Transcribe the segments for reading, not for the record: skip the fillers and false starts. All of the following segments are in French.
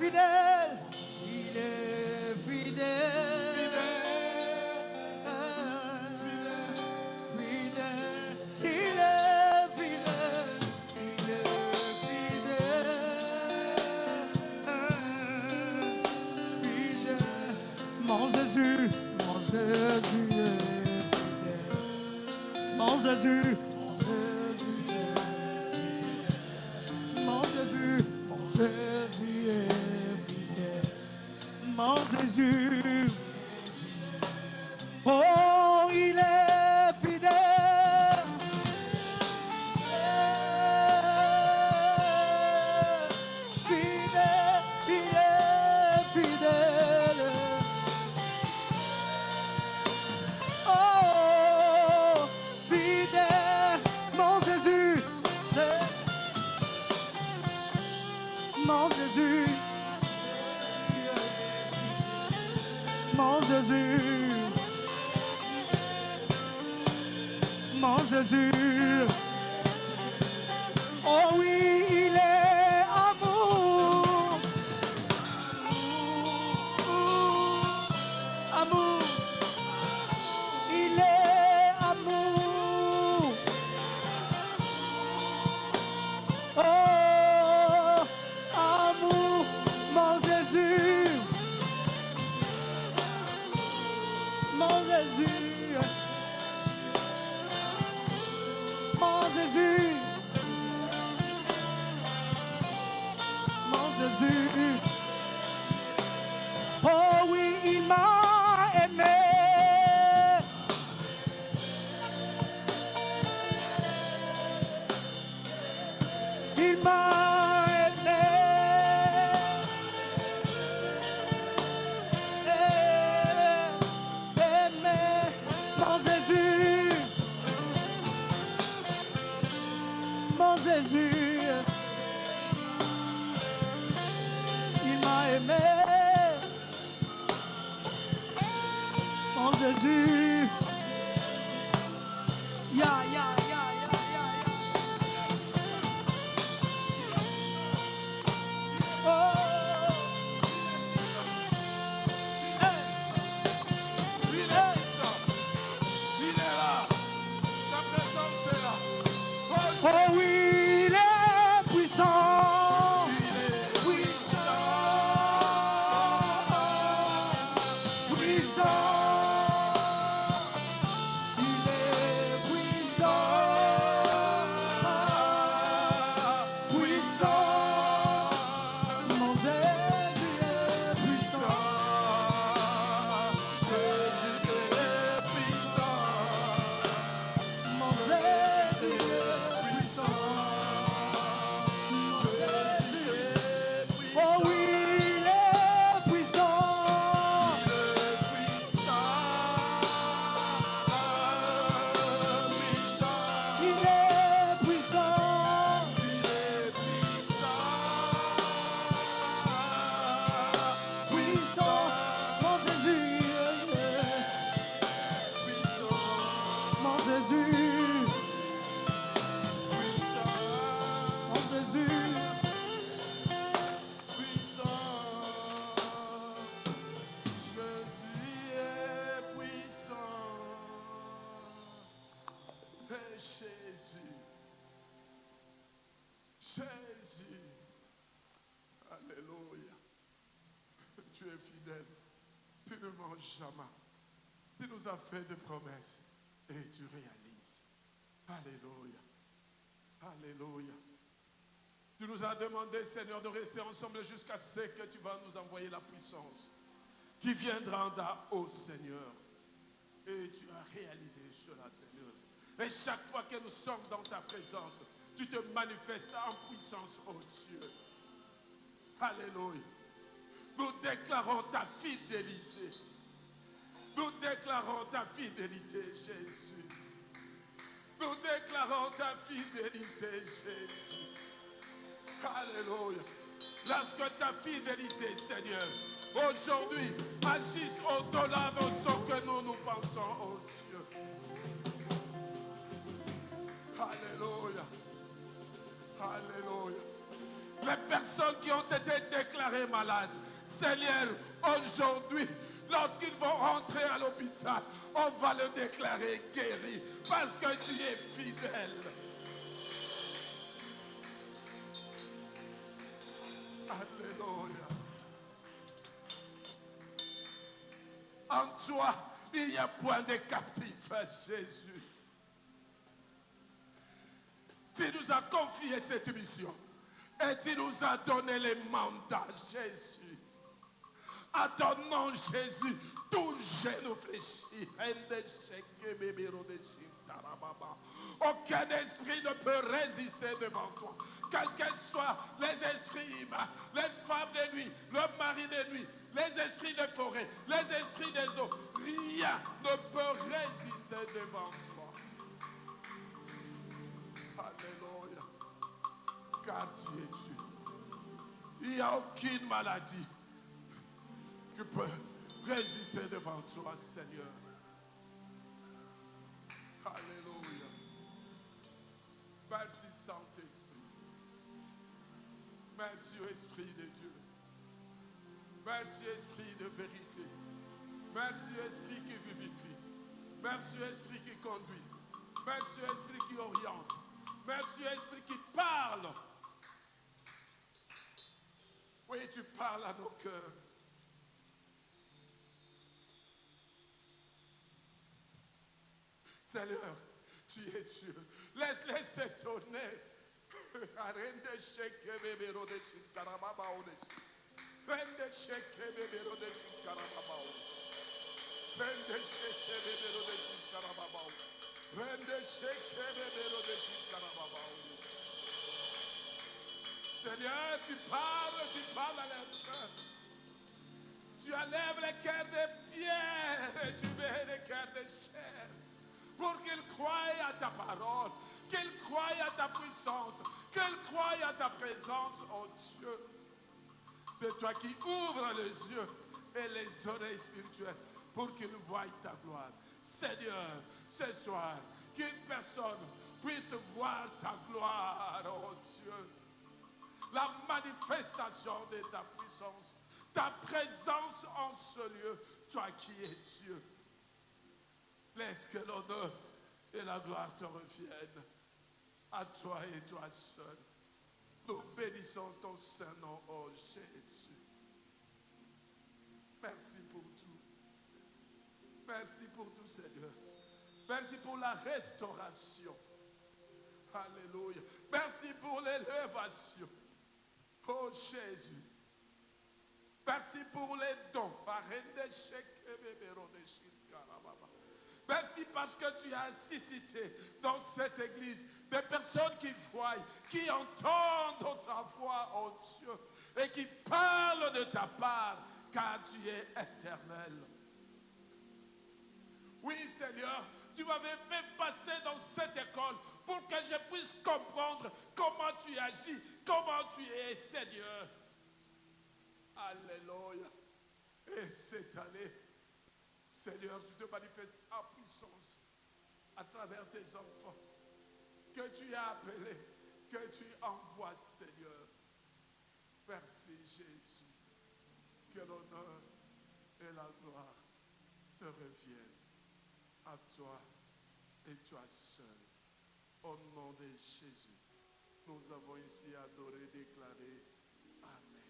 fidèle, il est fidèle, fidèle, il est fidèle, il est fidèle, fidèle. Mon Jésus est fidèle, mon Jésus. Jésus est fidèle, mon Jésus, oh, il est fidèle, fidèle, il est fidèle, oh, fidèle, mon Jésus. Mon Jésus, mon Jésus, mon Jésus, oh oui, il est amour, amour, il est amour, oh. Mon Jésus, mon Jésus, mon Jésus, mon Jésus, oh oui, il m'a aimé, il m'a aimé. Mon Jésus, il m'a aimé. Mon Jésus, ya. Oh, hey. Il est là, sa présence est là. Oh oui, il est puissant. Il est puissant. Il est puissant. Mon Jésus est puissant. Jésus est puissant. Mon Jésus est puissant. Oh oui, il est puissant. Il est puissant. Puissant. Mon Jésus. Mon Jésus. Mon Jésus. Jésus, alléluia, tu es fidèle, tu ne manges jamais, tu nous as fait des promesses et tu réalises. Alléluia, alléluia. Tu nous as demandé, Seigneur, de rester ensemble jusqu'à ce que tu vas nous envoyer la puissance qui viendra d'en haut, Seigneur. Et tu as réalisé cela, Seigneur. Et chaque fois que nous sommes dans ta présence, tu te manifestes en puissance, oh Dieu. Alléluia. Nous déclarons ta fidélité. Nous déclarons ta fidélité, Jésus. Nous déclarons ta fidélité, Jésus. Alléluia. Lorsque ta fidélité, Seigneur, aujourd'hui, agisse au-delà de ce que nous pensons, oh Dieu. Alléluia. Alléluia. Les personnes qui ont été déclarés malades. Seigneur, aujourd'hui, lorsqu'ils vont rentrer à l'hôpital, on va le déclarer guéri parce que tu es fidèle. Alléluia. En toi, il n'y a point de captif, Jésus. Tu nous as confié cette mission et tu nous as donné les mandats, Jésus. À ton nom, Jésus, tout genou fléchit. Aucun esprit ne peut résister devant toi. Quels que soient les esprits humains, les femmes de nuit, le mari de nuit, les esprits de forêt, les esprits des eaux, rien ne peut résister devant toi. Alléluia. Car tu es Dieu. Il n'y a aucune maladie qui peut résister devant toi, Seigneur. Alléluia. Merci, Saint-Esprit. Merci, Esprit de Dieu. Merci, Esprit de vérité. Merci, Esprit qui vivifie. Merci, Esprit qui conduit. Merci, Esprit qui oriente. Merci, Esprit qui parle. Oui, tu parles à nos cœurs. Seigneur, tu es Dieu. Laisse-les s'étonner. Seigneur, tu parles à leur cœur. Tu enlèves les cœurs de pierre et tu mets les cœurs de chair. Pour qu'ils croient à ta parole, qu'ils croient à ta puissance, qu'ils croient à ta présence, oh Dieu. C'est toi qui ouvres les yeux et les oreilles spirituelles pour qu'ils voient ta gloire. Seigneur, ce soir, qu'une personne puisse voir ta gloire, oh Dieu. La manifestation de ta puissance, ta présence en ce lieu, toi qui es Dieu. Laisse que l'honneur et la gloire te reviennent à toi et toi seul. Nous bénissons ton saint nom, oh Jésus. Merci pour tout. Merci pour tout, Seigneur. Merci pour la restauration. Alléluia. Merci pour l'élévation. Oh Jésus. Merci pour les dons. Merci parce que tu as suscité dans cette église des personnes qui voient, qui entendent ta voix, oh Dieu, et qui parlent de ta part, car tu es éternel. Oui, Seigneur, tu m'avais fait passer dans cette école pour que je puisse comprendre comment tu agis, comment tu es, Seigneur. Alléluia. Et cette année, Seigneur, tu te manifestes en puissance à travers tes enfants que tu as appelés, que tu envoies, Seigneur. Merci, Jésus. Que l'honneur et la gloire te reviennent à toi et toi seul. Au nom de Jésus, nous avons ici adoré, déclaré Amen.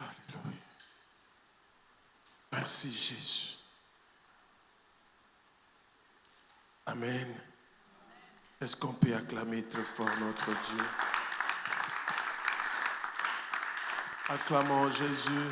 Alléluia. Merci Jésus. Amen. Est-ce qu'on peut acclamer très fort notre Dieu? Acclamons Jésus.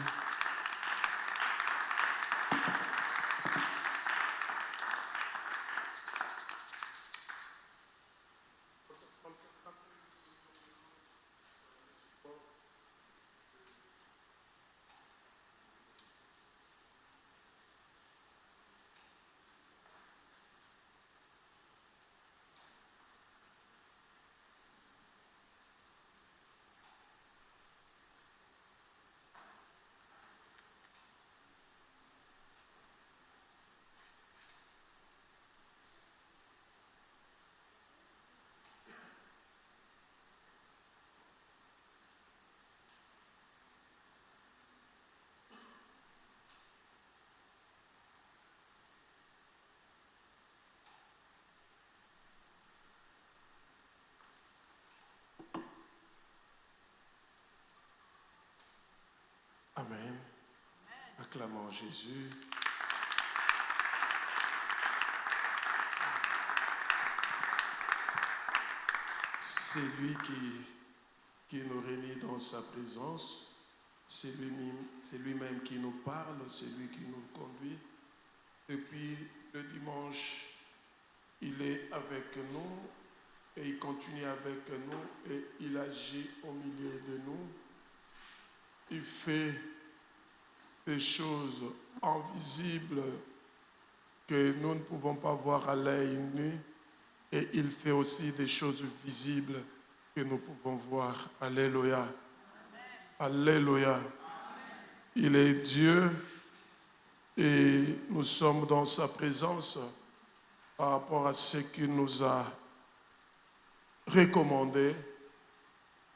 acclamons Jésus. C'est lui qui nous réunit dans sa présence. C'est lui-même qui nous parle, c'est lui qui nous conduit. Depuis le dimanche, il est avec nous et il continue avec nous et il agit au milieu de nous. Il fait des choses invisibles que nous ne pouvons pas voir à l'œil nu et il fait aussi des choses visibles que nous pouvons voir. Alléluia. Alléluia. Il est Dieu et nous sommes dans sa présence par rapport à ce qu'il nous a recommandé.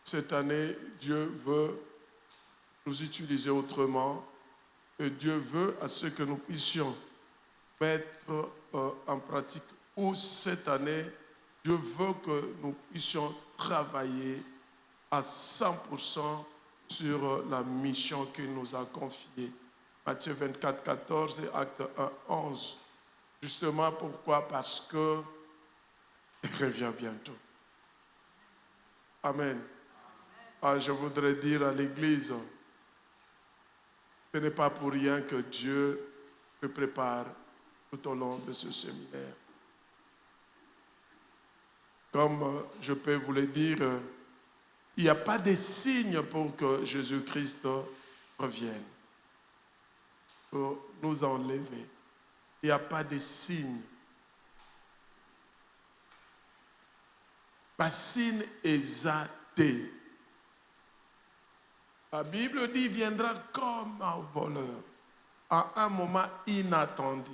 Cette année, Dieu veut nous utiliser autrement et Dieu veut à ce que nous puissions mettre en pratique. Ou cette année, Dieu veut que nous puissions travailler à 100% sur la mission qu'il nous a confiée. Matthieu 24, 14 et Acte 1, 11. Justement, pourquoi? Parce que il revient bientôt. Amen. Ah, je voudrais dire à l'Église, ce n'est pas pour rien que Dieu te prépare tout au long de ce séminaire. Comme je peux vous le dire, il n'y a pas de signe pour que Jésus-Christ revienne, pour nous enlever. Il n'y a pas de signe. Passine exaté. La Bible dit, il viendra comme un voleur, à un moment inattendu.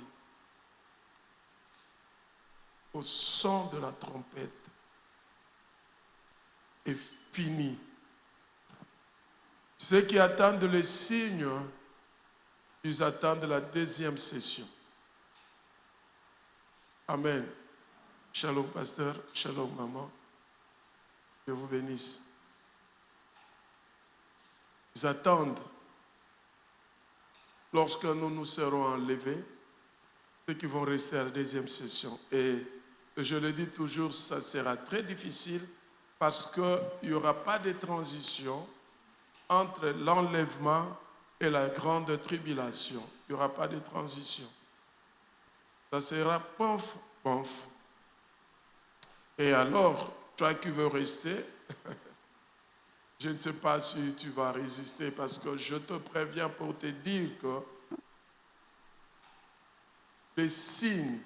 Au son de la trompette est fini. Ceux qui attendent les signes, ils attendent la deuxième session. Amen. Shalom, pasteur. Shalom, maman. Que vous bénisse. Ils attendent. Lorsque nous nous serons enlevés, ceux qui vont rester à la deuxième session. Et je le dis toujours, ça sera très difficile parce qu'il n'y aura pas de transition entre l'enlèvement et la grande tribulation. Il n'y aura pas de transition. Ça sera pof, pof. Et alors, toi qui veux rester, je ne sais pas si tu vas résister parce que je te préviens pour te dire que les signes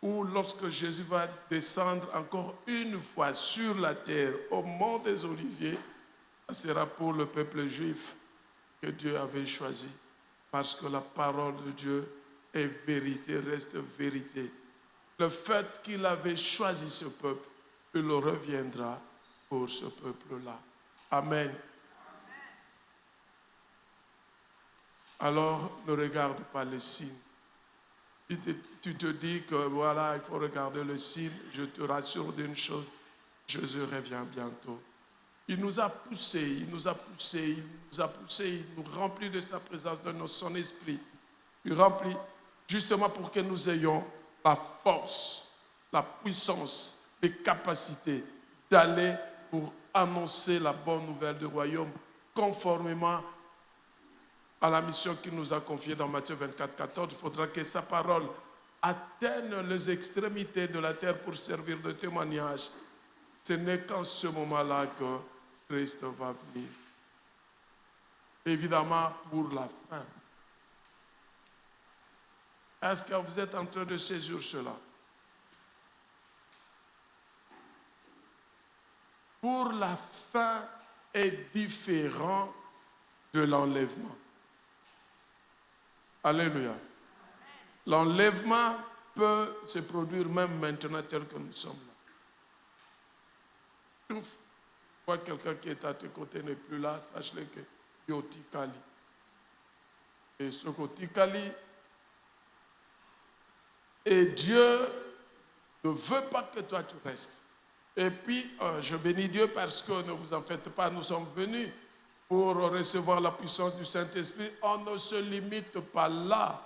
où lorsque Jésus va descendre encore une fois sur la terre au mont des Oliviers, ça sera pour le peuple juif que Dieu avait choisi parce que la parole de Dieu est vérité, reste vérité. Le fait qu'il avait choisi ce peuple, il reviendra pour ce peuple-là. Amen. Alors, ne regarde pas les signes. Tu te dis que voilà, il faut regarder le signe. Je te rassure d'une chose, Jésus revient bientôt. Il nous a poussés, il nous remplit de sa présence, de son esprit. Il remplit justement pour que nous ayons la force, la puissance, les capacités d'aller pour annoncer la bonne nouvelle du royaume conformément à la mission qu'il nous a confiée dans Matthieu 24, 14. Il faudra que sa parole atteigne les extrémités de la terre pour servir de témoignage. Ce n'est qu'en ce moment-là que Christ va venir. Évidemment, pour la fin. Est-ce que vous êtes en train de saisir cela? Pour la fin est différent de l'enlèvement. Alléluia. L'enlèvement peut se produire même maintenant tel que nous sommes là. Tu vois quelqu'un qui est à tes côtés n'est plus là, sache-le que Yotikali. Et ce Yotikali, et Dieu ne veut pas que toi tu restes. Et puis, je bénis Dieu parce que ne vous en faites pas, nous sommes venus pour recevoir la puissance du Saint-Esprit, on ne se limite pas là.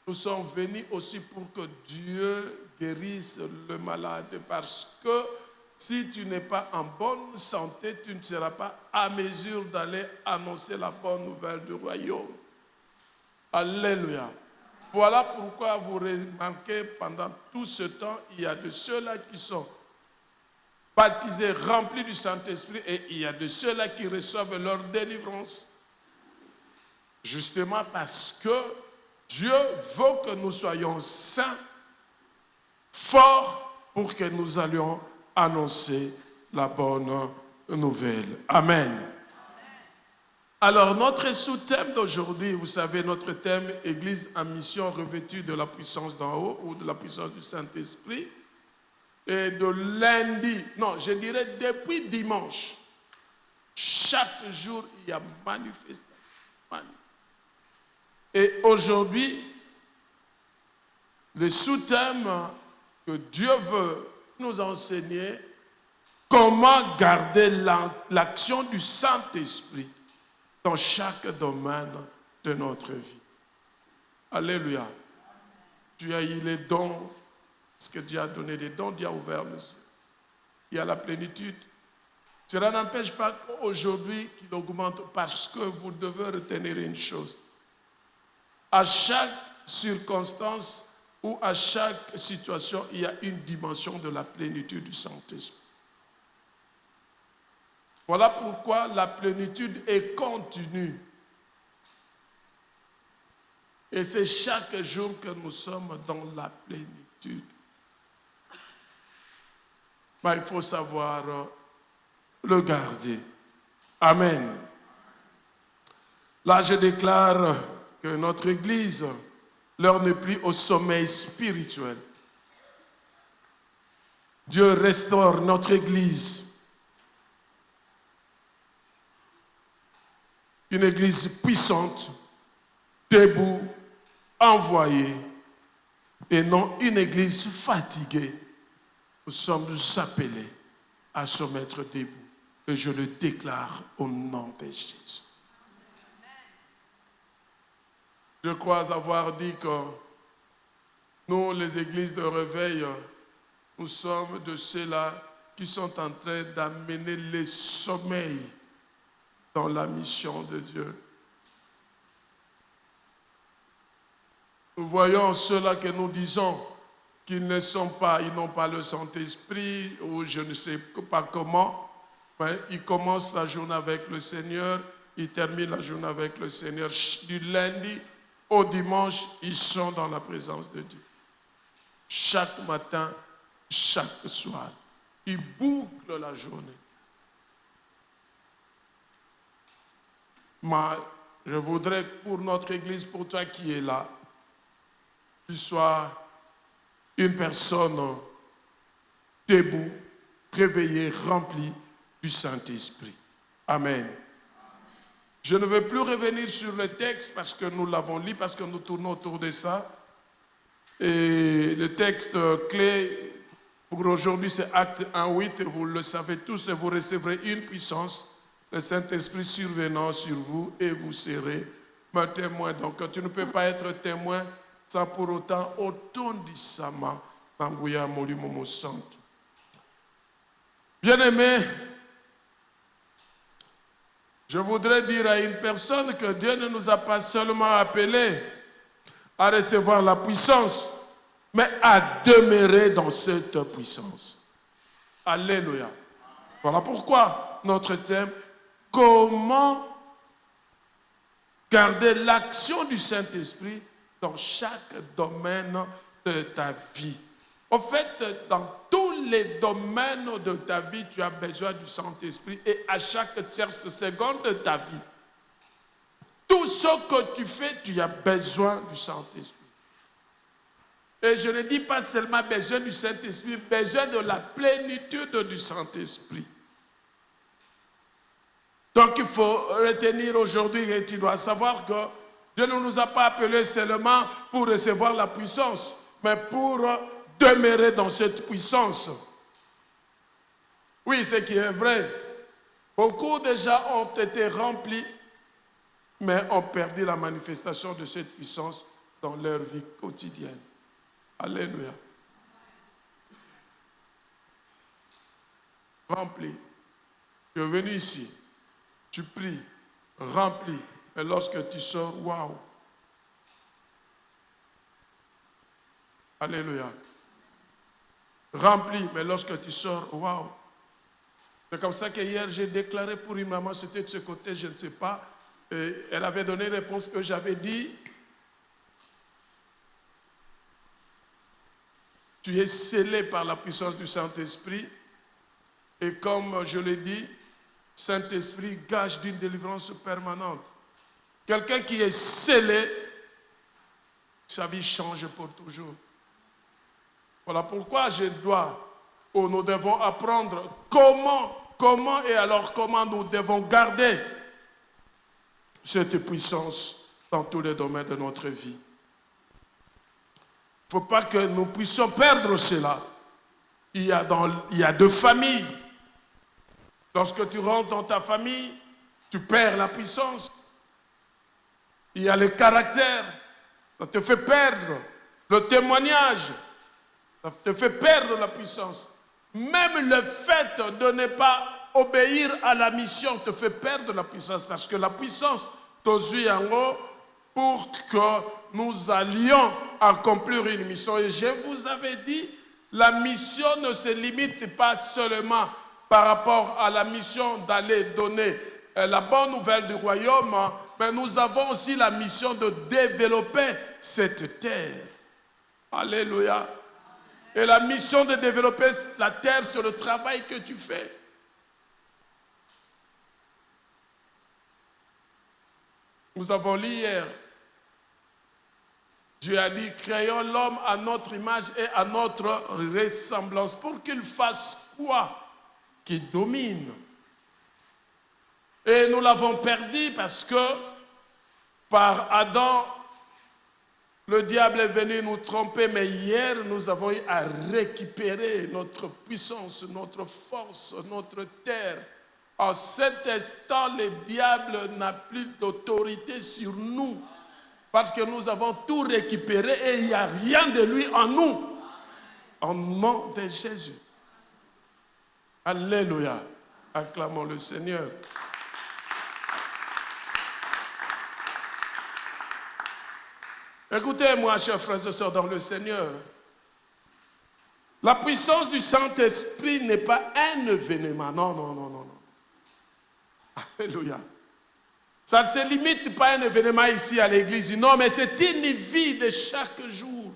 Nous sommes venus aussi pour que Dieu guérisse le malade, parce que si tu n'es pas en bonne santé, tu ne seras pas à mesure d'aller annoncer la bonne nouvelle du royaume. Alléluia. Voilà pourquoi vous remarquez, pendant tout ce temps, il y a de ceux-là qui sont baptisés, remplis du Saint-Esprit, et il y a de ceux-là qui reçoivent leur délivrance. Justement parce que Dieu veut que nous soyons saints, forts, pour que nous allions annoncer la bonne nouvelle. Amen. Alors, notre sous-thème d'aujourd'hui, vous savez, notre thème « Église en mission revêtue de la puissance d'en haut » ou de la puissance du Saint-Esprit. Et de lundi, non, je dirais depuis dimanche, chaque jour, il y a manifestation. Et aujourd'hui, le sous-thème que Dieu veut nous enseigner, comment garder l'action du Saint-Esprit dans chaque domaine de notre vie. Alléluia. Tu as eu les dons, parce que Dieu a donné des dons, Dieu a ouvert les yeux. Il y a la plénitude. Cela n'empêche pas qu'aujourd'hui qu'il augmente, parce que vous devez retenir une chose. À chaque circonstance ou à chaque situation, il y a une dimension de la plénitude du Saint-Esprit. Voilà pourquoi la plénitude est continue. Et c'est chaque jour que nous sommes dans la plénitude. Mais il faut savoir le garder. Amen. Là, je déclare que notre Église, l'heure n'est plus au sommeil spirituel. Dieu restaure notre Église. Une Église puissante, debout, envoyée, et non une Église fatiguée. Nous sommes appelés à se mettre debout. Et je le déclare au nom de Jésus. Je crois avoir dit que nous, les églises de réveil, nous sommes de ceux-là qui sont en train d'amener le sommeil dans la mission de Dieu. Nous voyons ceux-là que nous disons qu'ils ne sont pas, ils n'ont pas le Saint-Esprit, ou je ne sais pas comment, mais ils commencent la journée avec le Seigneur, ils terminent la journée avec le Seigneur. Du lundi au dimanche, ils sont dans la présence de Dieu. Chaque matin, chaque soir, ils bouclent la journée. Mais je voudrais pour notre Église, pour toi qui es là, tu sois une personne debout, réveillée, remplie du Saint-Esprit. Amen. Je ne veux plus revenir sur le texte parce que nous l'avons lu, parce que nous tournons autour de ça. Et le texte clé pour aujourd'hui, c'est Acte 1:8. Vous le savez tous, et vous recevrez une puissance, le Saint-Esprit survenant sur vous, et vous serez mes témoins. Donc, tu ne peux pas être témoin sans pour autant otondissama nanguya molimo mo santo. Bien-aimé, je voudrais dire à une personne que Dieu ne nous a pas seulement appelés à recevoir la puissance, mais à demeurer dans cette puissance. Alléluia. Voilà pourquoi notre thème, comment garder l'action du Saint-Esprit dans chaque domaine de ta vie. En fait, dans tous les domaines de ta vie, tu as besoin du Saint-Esprit, et à chaque tierce seconde de ta vie, tout ce que tu fais, tu as besoin du Saint-Esprit. Et je ne dis pas seulement besoin du Saint-Esprit, besoin de la plénitude du Saint-Esprit. Donc il faut retenir aujourd'hui, et tu dois savoir que Dieu ne nous a pas appelés seulement pour recevoir la puissance, mais pour demeurer dans cette puissance. Oui, ce qui est vrai, Beaucoup déjà ont été remplis, mais ont perdu la manifestation de cette puissance dans leur vie quotidienne. Alléluia. Rempli. Tu es venu ici, tu pries, rempli. Et lorsque tu sors, waouh. Alléluia. Rempli, mais lorsque tu sors, waouh. C'est comme ça que hier j'ai déclaré pour une maman, c'était de ce côté, je ne sais pas. Et elle avait donné une réponse que j'avais dit. Tu es scellé par la puissance du Saint-Esprit. Et comme je l'ai dit, Saint-Esprit gage d'une délivrance permanente. Quelqu'un qui est scellé, sa vie change pour toujours. Voilà pourquoi nous devons apprendre comment et alors comment nous devons garder cette puissance dans tous les domaines de notre vie. Il ne faut pas que nous puissions perdre cela. Il y a deux familles. Lorsque tu rentres dans ta famille, tu perds la puissance. Il y a le caractère, ça te fait perdre. Le témoignage, ça te fait perdre la puissance. Même le fait de ne pas obéir à la mission te fait perdre la puissance. Parce que la puissance t'osuit en haut pour que nous allions accomplir une mission. Et je vous avais dit, la mission ne se limite pas seulement par rapport à la mission d'aller donner la bonne nouvelle du royaume, mais nous avons aussi la mission de développer cette terre. Alléluia. Et la mission de développer la terre, c'est le travail que tu fais. Nous avons lu hier, Dieu a dit, créons l'homme à notre image et à notre ressemblance. Pour qu'il fasse quoi? Qu'il domine. Et nous l'avons perdu parce que par Adam, le diable est venu nous tromper, mais hier, nous avons eu à récupérer notre puissance, notre force, notre terre. En cet instant, le diable n'a plus d'autorité sur nous parce que nous avons tout récupéré et il n'y a rien de lui en nous. En nom de Jésus. Alléluia. Acclamons le Seigneur. Écoutez-moi, chers frères et sœurs dans le Seigneur. La puissance du Saint-Esprit n'est pas un événement. Non. Alléluia. Ça ne se limite pas à un événement ici à l'église. Non, mais c'est une vie de chaque jour.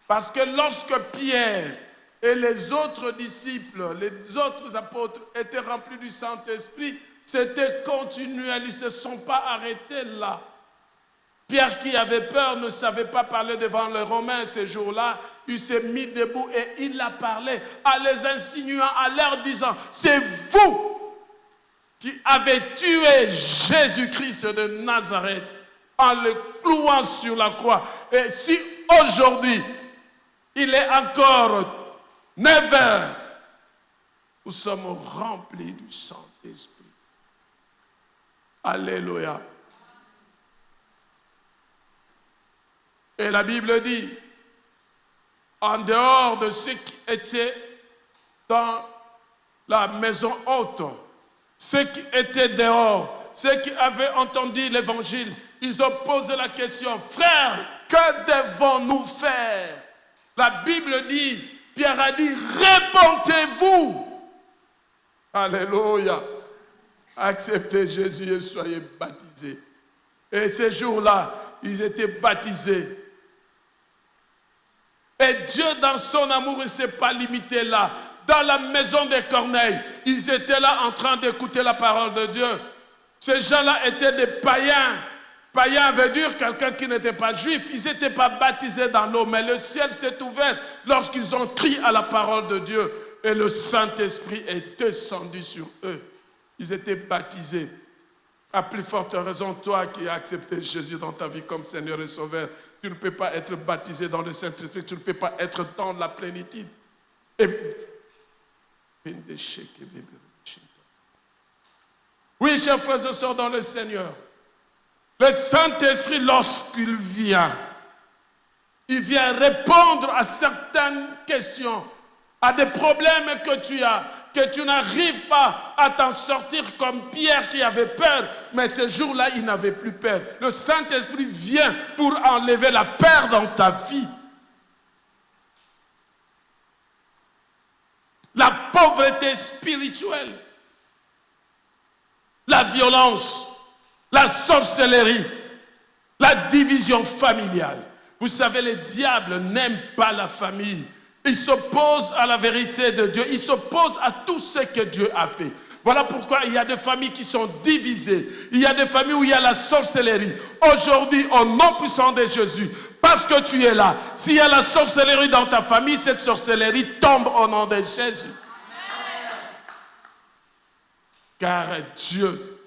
Parce que lorsque Pierre et les autres disciples, les autres apôtres étaient remplis du Saint-Esprit, c'était continuel, ils ne se sont pas arrêtés là. Pierre qui avait peur ne savait pas parler devant les Romains ce jour-là. Il s'est mis debout et il a parlé en les insinuant, en leur disant, c'est vous qui avez tué Jésus-Christ de Nazareth en le clouant sur la croix. Et si aujourd'hui, il est encore 9 heures, nous sommes remplis du Saint-Esprit. Alléluia. Et la Bible dit, en dehors de ceux qui étaient dans la maison haute, ceux qui étaient dehors, ceux qui avaient entendu l'évangile, ils ont posé la question, frères, que devons-nous faire? La Bible dit, Pierre a dit, répentez-vous. Alléluia. Acceptez Jésus et soyez baptisés. Et ces jours-là, ils étaient baptisés. Et Dieu, dans son amour, il ne s'est pas limité là. Dans la maison des Corneilles, ils étaient là en train d'écouter la parole de Dieu. Ces gens-là étaient des païens. Païen veut dire quelqu'un qui n'était pas juif. Ils n'étaient pas baptisés dans l'eau, mais le ciel s'est ouvert lorsqu'ils ont crié à la parole de Dieu. Et le Saint-Esprit est descendu sur eux. Ils étaient baptisés. À plus forte raison, toi qui as accepté Jésus dans ta vie comme Seigneur et Sauveur, tu ne peux pas être baptisé dans le Saint-Esprit, tu ne peux pas être dans la plénitude. Oui, chers frères et sœurs dans le Seigneur, le Saint-Esprit, lorsqu'il vient, il vient répondre à certaines questions, à des problèmes que tu as, que tu n'arrives pas à t'en sortir comme Pierre qui avait peur, mais ce jour-là, il n'avait plus peur. Le Saint-Esprit vient pour enlever la peur dans ta vie. La pauvreté spirituelle, la violence, la sorcellerie, la division familiale. Vous savez, le diable n'aime pas la famille. Il s'oppose à la vérité de Dieu. Il s'oppose à tout ce que Dieu a fait. Voilà pourquoi il y a des familles qui sont divisées. Il y a des familles où il y a la sorcellerie. Aujourd'hui, au nom puissant de Jésus, parce que tu es là, s'il y a la sorcellerie dans ta famille, cette sorcellerie tombe au nom de Jésus. Car Dieu,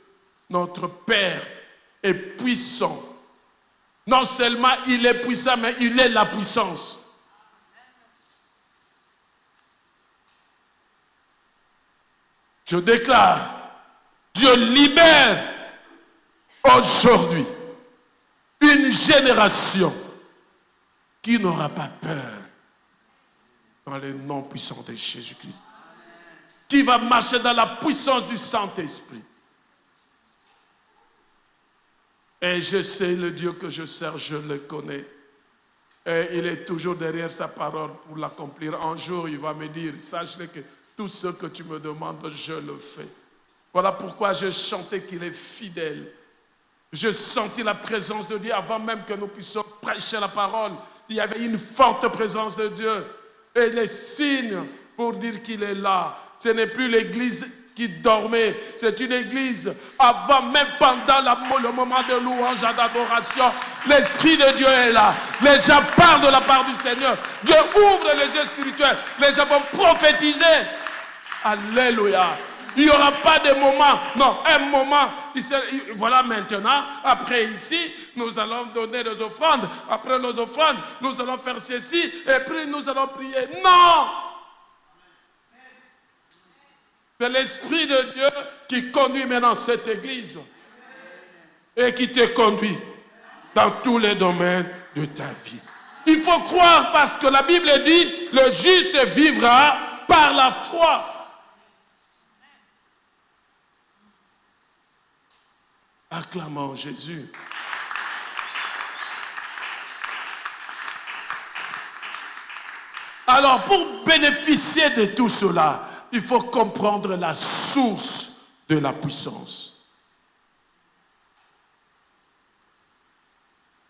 notre Père, est puissant. Non seulement il est puissant, mais il est la puissance. Je déclare, Dieu libère aujourd'hui une génération qui n'aura pas peur dans le nom puissant de Jésus-Christ, qui va marcher dans la puissance du Saint-Esprit. Et je sais le Dieu que je sers, je le connais. Et il est toujours derrière sa parole pour l'accomplir. Un jour, il va me dire, sache-le que tout ce que tu me demandes, je le fais. Voilà pourquoi je chantais qu'il est fidèle. Je sentis la présence de Dieu avant même que nous puissions prêcher la parole. Il y avait une forte présence de Dieu. Et les signes pour dire qu'il est là. Ce n'est plus l'église qui dormait. C'est une église avant, même pendant le moment de louange et d'adoration. L'Esprit de Dieu est là. Les gens parlent de la part du Seigneur. Dieu ouvre les yeux spirituels. Les gens vont prophétiser. Alléluia. Il n'y aura pas de moment. Non, un moment. Voilà maintenant. Après ici, nous allons donner des offrandes. Après les offrandes, nous allons faire ceci. Et puis nous allons prier. Non! C'est l'Esprit de Dieu qui conduit maintenant cette église. Et qui te conduit dans tous les domaines de ta vie. Il faut croire parce que la Bible dit, le juste vivra par la foi. Acclamons Jésus. Alors, pour bénéficier de tout cela, il faut comprendre la source de la puissance.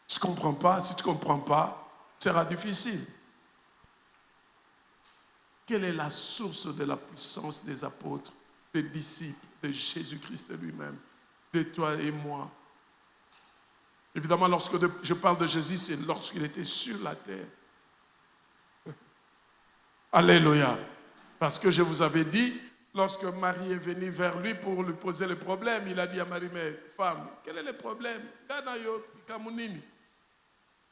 Si tu ne comprends pas, ce sera difficile. Quelle est la source de la puissance des apôtres, des disciples, de Jésus-Christ lui-même, de toi et moi? Évidemment, lorsque je parle de Jésus, c'est lorsqu'il était sur la terre. Alléluia. Parce que je vous avais dit, lorsque Marie est venue vers lui pour lui poser le problème, il a dit à Marie, mais femme, quel est le problème?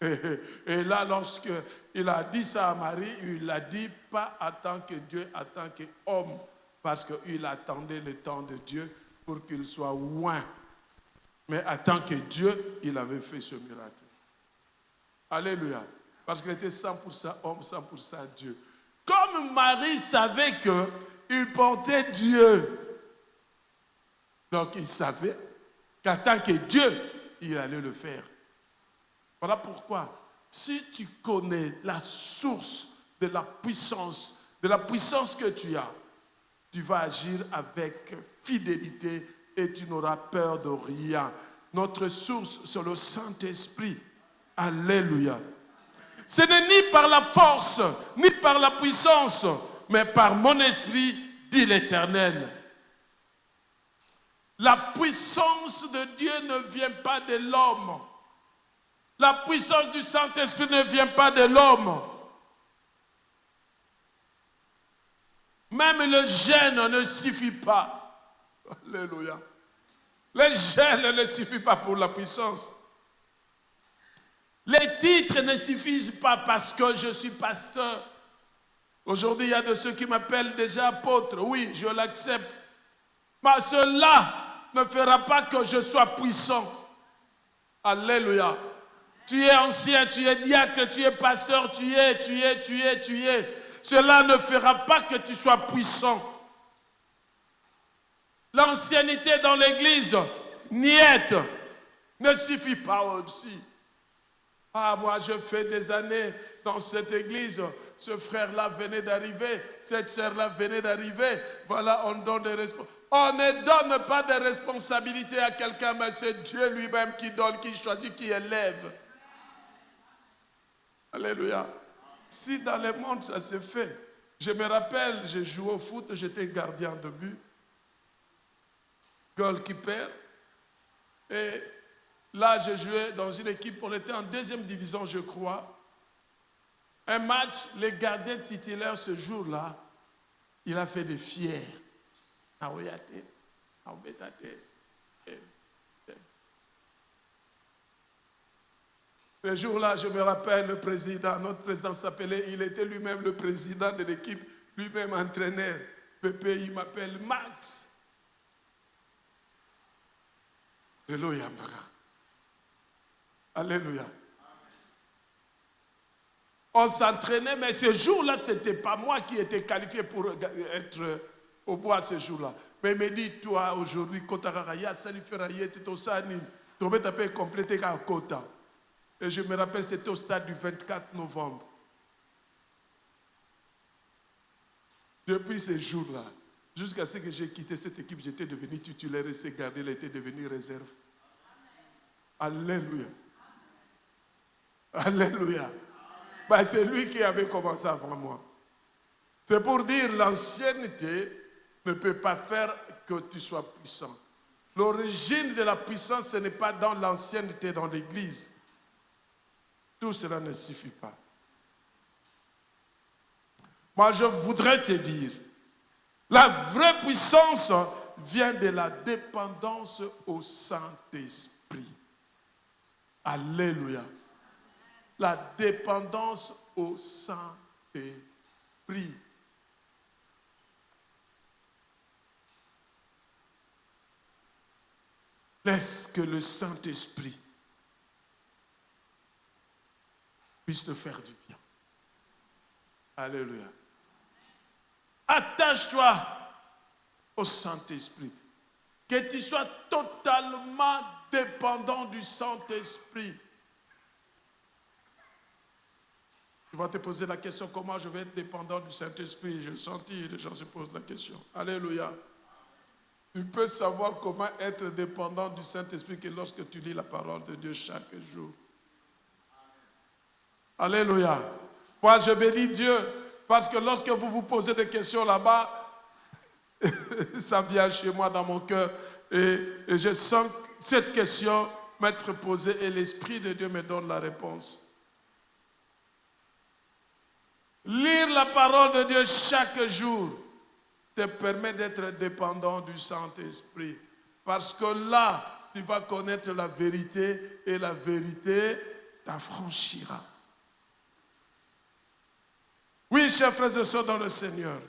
Et là, lorsqu'il a dit ça à Marie, il l'a dit pas en tant que Dieu, en tant qu'homme, parce qu'il attendait le temps de Dieu pour qu'il soit oint. Mais en tant que Dieu, il avait fait ce miracle. Alléluia. Parce qu'il était 100% homme, 100% Dieu. Comme Marie savait qu'il portait Dieu, donc il savait qu'en tant que Dieu, il allait le faire. Voilà pourquoi, si tu connais la source de la puissance que tu as, tu vas agir avec fidélité et tu n'auras peur de rien. Notre source, c'est le Saint-Esprit. Alléluia. Ce n'est ni par la force, ni par la puissance, mais par mon esprit, dit l'Éternel. La puissance de Dieu ne vient pas de l'homme. La puissance du Saint-Esprit ne vient pas de l'homme. Même le gène ne suffit pas. Alléluia. Le gène ne suffit pas pour la puissance. Les titres ne suffisent pas parce que je suis pasteur. Aujourd'hui, il y a de ceux qui m'appellent déjà apôtre. Oui, je l'accepte. Mais cela ne fera pas que je sois puissant. Alléluia. Tu es ancien, tu es diacre, tu es pasteur, tu es. Cela ne fera pas que tu sois puissant. L'ancienneté dans l'église, niette, ne suffit pas aussi. Ah, moi, je fais des années dans cette église. Ce frère-là venait d'arriver, cette sœur-là venait d'arriver. Voilà, on donne des responsabilités. On ne donne pas de responsabilités à quelqu'un, mais c'est Dieu lui-même qui donne, qui choisit, qui élève. Alléluia. Si dans le monde ça se fait, je me rappelle, j'ai joué au foot, j'étais gardien de but, goalkeeper, et là je jouais dans une équipe, on était en 2e division je crois. Un match, le gardien titulaire ce jour-là, il a fait des fiers. Ce jour-là, je me rappelle, le président, notre président s'appelait, il était lui-même le président de l'équipe, lui-même entraîneur. Pépé, il m'appelle Max. Alléluia. Alléluia. On s'entraînait, mais ce jour-là, ce n'était pas moi qui étais qualifié pour être au bois ce jour-là. Mais il me dit, toi, aujourd'hui, Kotaraya, Saliferaye, Titosani, tu vas taper compléter à Kota. Et je me rappelle, c'était au stade du 24 novembre. Depuis ce jour-là, jusqu'à ce que j'ai quitté cette équipe, j'étais devenu titulaire et ce gardien était devenu réserve. Alléluia. Alléluia. Ben, c'est lui qui avait commencé avant moi. C'est pour dire l'ancienneté ne peut pas faire que tu sois puissant. L'origine de la puissance, ce n'est pas dans l'ancienneté, dans l'église. Tout cela ne suffit pas. Moi, je voudrais te dire, la vraie puissance vient de la dépendance au Saint-Esprit. Alléluia. La dépendance au Saint-Esprit. Laisse que le Saint-Esprit puisse te faire du bien. Alléluia. Attache-toi au Saint-Esprit. Que tu sois totalement dépendant du Saint-Esprit. Tu vas te poser la question, comment je vais être dépendant du Saint-Esprit? J'ai senti, les gens se posent la question. Alléluia. Tu peux savoir comment être dépendant du Saint-Esprit que lorsque tu lis la parole de Dieu chaque jour. Alléluia. Moi, je bénis Dieu parce que lorsque vous vous posez des questions là-bas, ça vient chez moi dans mon cœur et je sens cette question m'être posée et l'Esprit de Dieu me donne la réponse. Lire la parole de Dieu chaque jour te permet d'être dépendant du Saint-Esprit. Parce que là, tu vas connaître la vérité et la vérité t'affranchira. Oui, chers frères et sœurs dans le Seigneur.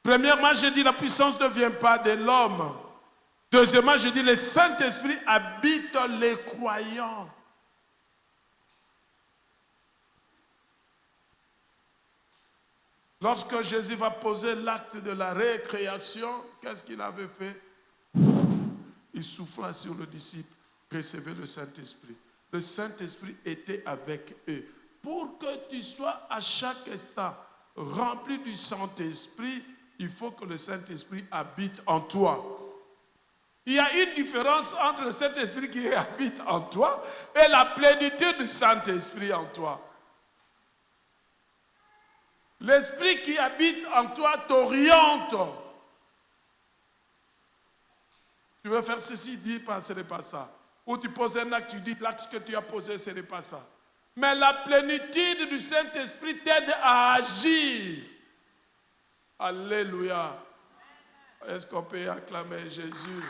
Premièrement, je dis la puissance ne vient pas de l'homme. Deuxièmement, je dis le Saint-Esprit habite les croyants. Lorsque Jésus va poser l'acte de la récréation, qu'est-ce qu'il avait fait? Il souffla sur le disciple, recevez le Saint-Esprit. Le Saint-Esprit était avec eux. Pour que tu sois à chaque instant rempli du Saint-Esprit, il faut que le Saint-Esprit habite en toi. Il y a une différence entre le Saint-Esprit qui habite en toi et la plénitude du Saint-Esprit en toi. L'Esprit qui habite en toi t'oriente. Tu veux faire ceci, dis pas, ce n'est pas ça. Ou tu poses un acte, tu dis l'acte que tu as posé, ce n'est pas ça. Mais la plénitude du Saint-Esprit t'aide à agir. Alléluia. Est-ce qu'on peut acclamer Jésus?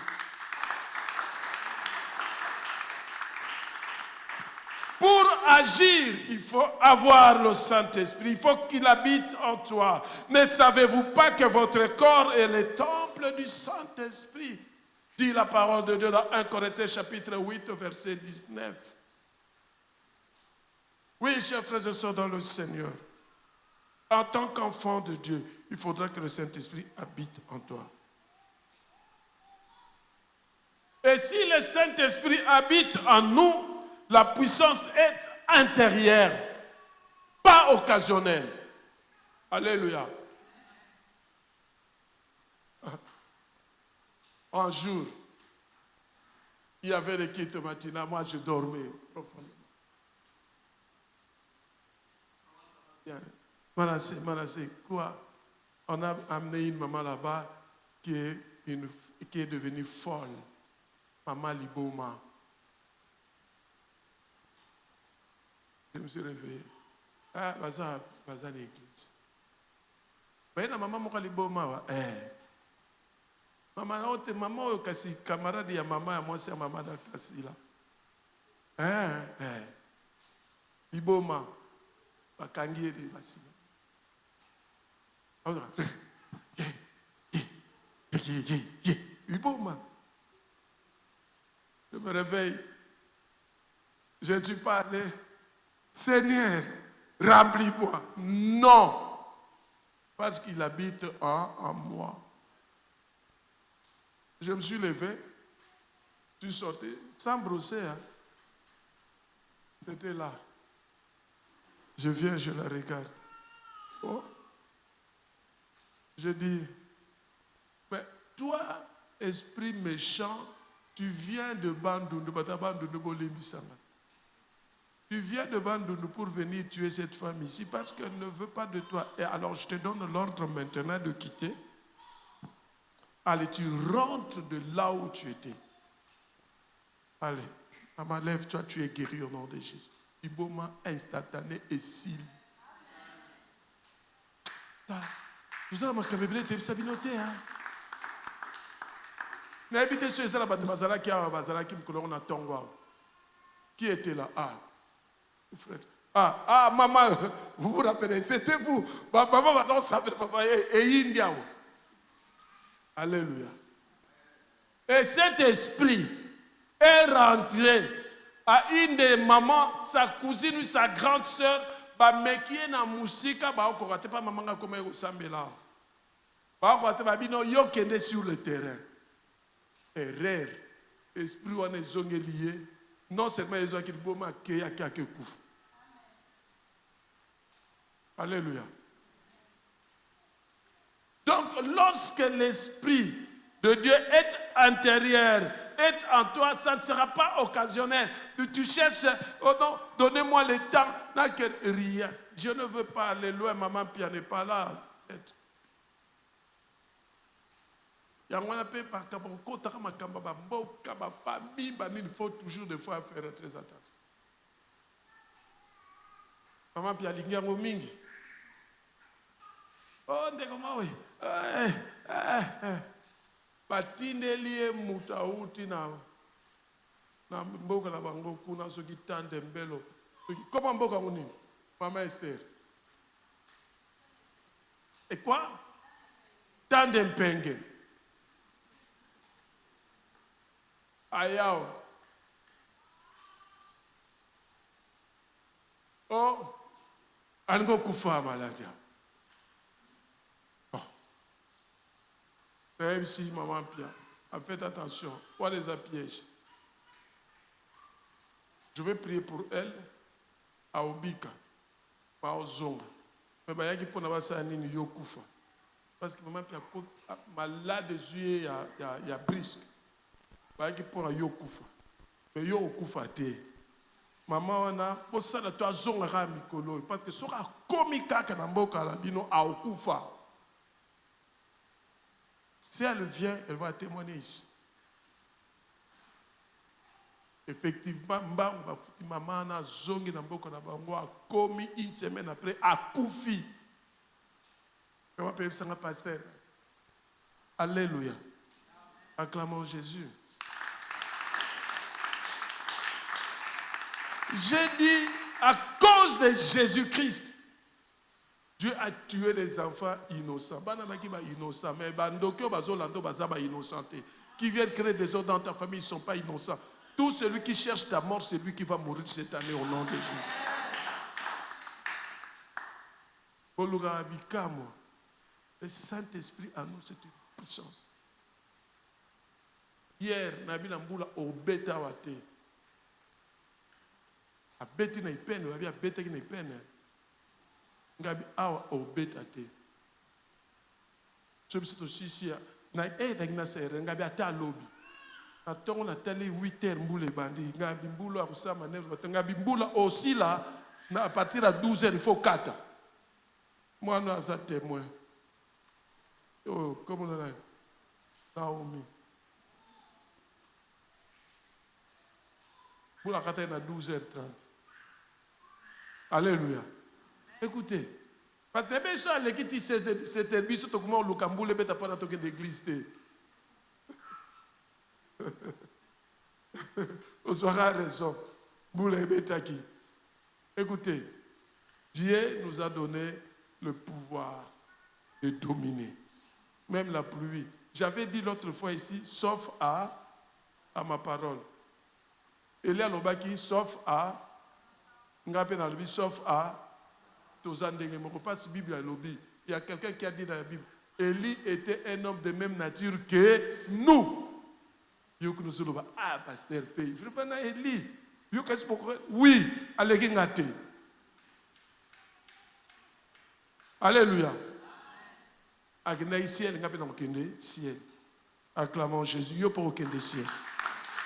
Pour agir, il faut avoir le Saint-Esprit. Il faut qu'il habite en toi. Ne savez-vous pas que votre corps est le temple temple du Saint-Esprit, dit la parole de Dieu dans 1 Corinthiens chapitre 8, verset 19. Oui, chers frères et sœurs dans le Seigneur, en tant qu'enfant de Dieu, il faudra que le Saint-Esprit habite en toi. Et si le Saint-Esprit habite en nous, la puissance est intérieure, pas occasionnelle. Alléluia. Un jour, il y avait l'équipe matinale, moi je dormais profondément. Bien. Manassé, quoi? On a amené une maman là-bas qui est devenue folle. Maman Liboma. Je me suis réveillé. Ah, baza l'église. Mais la maman m'a Liboma. Maman, kasi camarade ya maman, moi c'est maman da kasi là. Liboma. Bakangi de basi. Liboma. Je me réveille. Je ne suis pas allé. Seigneur, remplis-moi. Non. Parce qu'il habite en moi. Je me suis levé. Je suis sorti sans brosser. Hein. C'était là. Je viens, je la regarde. Oh. Je dis, mais toi, esprit méchant, tu viens de Bandundu, tu viens de Bandundu pour venir tuer cette femme ici parce qu'elle ne veut pas de toi. Et alors je te donne l'ordre maintenant de quitter. Allez, tu rentres de là où tu étais. Allez, maman, lève-toi, tu es guéri au nom de Jésus. Iboma instantané et s'il. Vous avez marqué bébé, tu es sabinoté, hein? Qui était là? Maman, vous vous rappelez, c'était vous. Maman, maintenant, ça veut papa et India. Alléluia. Et cet esprit est rentré à une des mamans, sa cousine ou sa grande sœur, qui est dans la musique, pas maman comme au Sambela. Yo qui est sur le terrain. Erreur. Esprit on est zone lié. Non seulement les gens qui boma qui a quelques coups. Alléluia. Donc lorsque l'esprit de Dieu est intérieur, est en toi, ça ne sera pas occasionnel. Tu cherches, oh non, donnez-moi le temps, n'a que rien. Je ne veux pas aller loin, maman Pia n'est pas là. Il faut toujours des fois faire très attention. Maman Pia lingango mingi. Oh ndeko mawe. Batindeli mutauti na mboka la bango kuna soki tande mbelo. Comment mboka ngoni? Maman Esther. Et quoi? Tande mpenge. Ayao. Oh, algo kufa malade. Oh. Même si maman Pia, faites attention, pas les pièges. Je vais prier pour elle à Obika, pas aux Zonga. Mais il y a qui pour n'avoir yo kufa. Parce que maman Pia malade des yeux, il y a brisque. Qui pour yo kufa. Mais yo kufa te. Maman ona posala to azonga ka mikolo parce que soka komika ka na mboka la bino a okufa. Si elle vient, elle va témoigner ici. Effectivement, maman na zongi na mboka na bango a komi une semaine après a kufi. Comment peut ça pasteur? Alléluia. Acclamons Jésus. J'ai dit, à cause de Jésus-Christ, Dieu a tué les enfants innocents. Banamaki ba innocent, mais bandokyo bazolando bazaba innocenté. Qui viennent créer des ordres dans ta famille, ils ne sont pas innocents. Tout celui qui cherche ta mort, c'est lui qui va mourir cette année au nom de Jésus. Le Saint-Esprit à nous, c'est une puissance. Hier, Nabi Namboula obeta wate. Abeti na ipene, wabi abeta ki na ipene. Ngabi awa obeta te. Sobi sito sisi ya, na na sere, ngabi ata lobi. Na tongo na tali 8h mboule bandi, ngabi mboula akusama 9h, ngabi mboula aussi là, à partir de 12h, il faut 4. Moi, je suis un témoin. Oh, comment on a dit? Naomi. Pour la carte, à 12h30. Alléluia. Écoutez. Parce que les gens qui disent que c'est un bis, c'est comment le Cambou le met à part d'église. Vous aurez raison. Écoutez. Dieu nous a donné le pouvoir de dominer. Même la pluie. J'avais dit l'autre fois ici, sauf à ma parole. Elia Lobaki, sauf à sauf à Tozandenge. Je passe la Bible à l'Obi. Il y a quelqu'un qui a dit dans la Bible, Élie était un homme de même nature que nous. Ah, pasteur P. Il ne faut pas Élie. Oui, allez, gâter. Alléluia. Acclamons Jésus.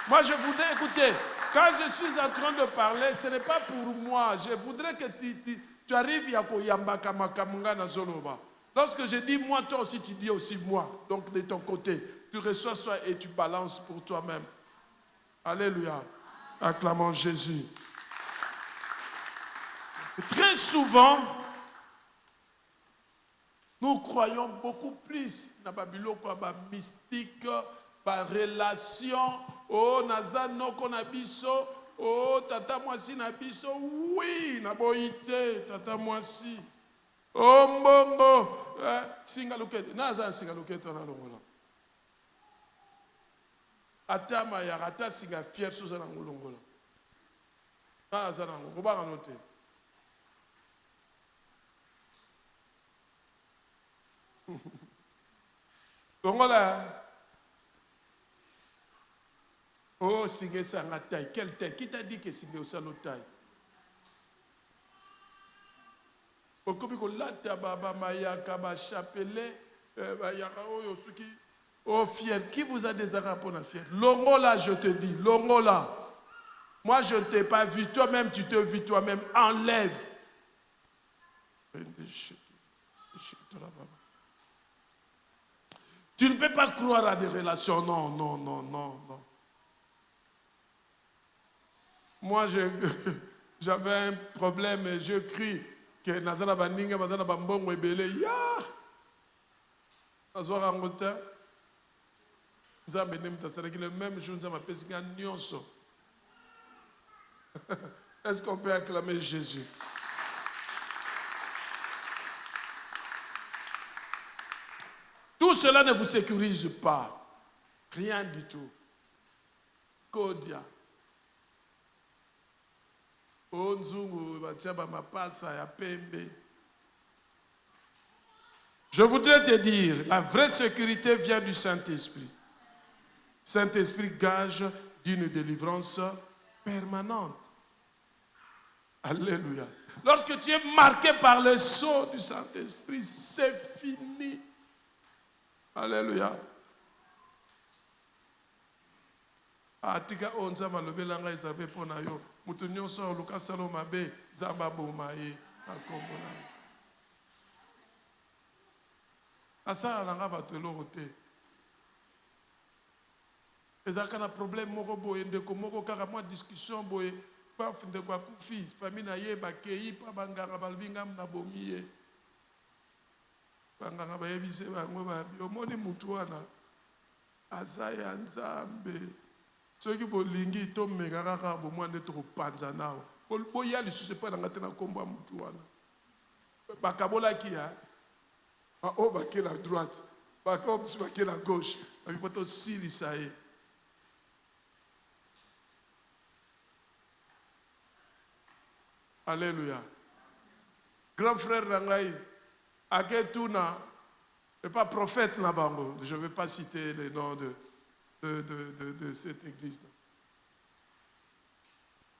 Moi, je voudrais, écoutez, quand je suis en train de parler, ce n'est pas pour moi. Je voudrais que tu arrives à Koyambaka Makamunga na Zoloba. Lorsque je dis moi, toi aussi, tu dis aussi moi. Donc, de ton côté, tu reçois ça et tu balances pour toi-même. Alléluia. Acclamons Jésus. Très souvent, nous croyons beaucoup plus dans Babylone comme mystique, par relation. Oh, naza noko na biso. Oh, tata mwasi na biso. Oui, na boite, tata mwasi. Oh, mbongo. Singalukete. Naza singalukete na longola. Atama ya rata singa fier suza na ngolongola. Naza na ngobanga note. Longola. Oh, Singé Sanga taille. Quelle taille? Qui t'a dit que Singé Osa no taille? Oh, fier. Qui vous a des arabes pour la fière? Longola, je te dis. Longola. Moi, je ne t'ai pas vu. Toi-même, tu te vis toi-même. Enlève. Tu ne peux pas croire à des relations. Non, non, non, non, non. Moi, j'avais un problème et je crie que Nazana Bandinga, Nazana Bambongo et Belé, ya! Azora Angota, Zabenem Tastaraki, le même jour, nous avons appelé un nyonso. Est-ce qu'on peut acclamer Jésus? Tout cela ne vous sécurise pas. Rien du tout. Kodia. Je voudrais te dire, la vraie sécurité vient du Saint-Esprit. Saint-Esprit gage d'une délivrance permanente. Alléluia. Lorsque tu es marqué par le sceau du Saint-Esprit, c'est fini. Alléluia. Atika onza malobelanga ezabe pona yo mutu nyonso luka salo mabe zamba boma ye akombo na ye asala nanga bato eloko te ezalaka na problème moko boye ndeko moko kaka mwa discussion boye paf ndeko akufi famille na ye bakei pa banganga balobi ngambu na bomi ye banganga bayebise bango babi omoni mutu wana aza ya Nzambe. Ceux qui bolingi to mega kaka bo mwande to panza nao. Boya lisusu pa na ngate na komba mutu wana. Bakabola qui a. Oh, baké la droite. Bakom, baké la gauche. Il faut aussi l'issaïe. Alléluia. Grand frère Rangaï, Aketuna, n'est pas prophète là-bas. Je ne vais pas citer les noms de cette église.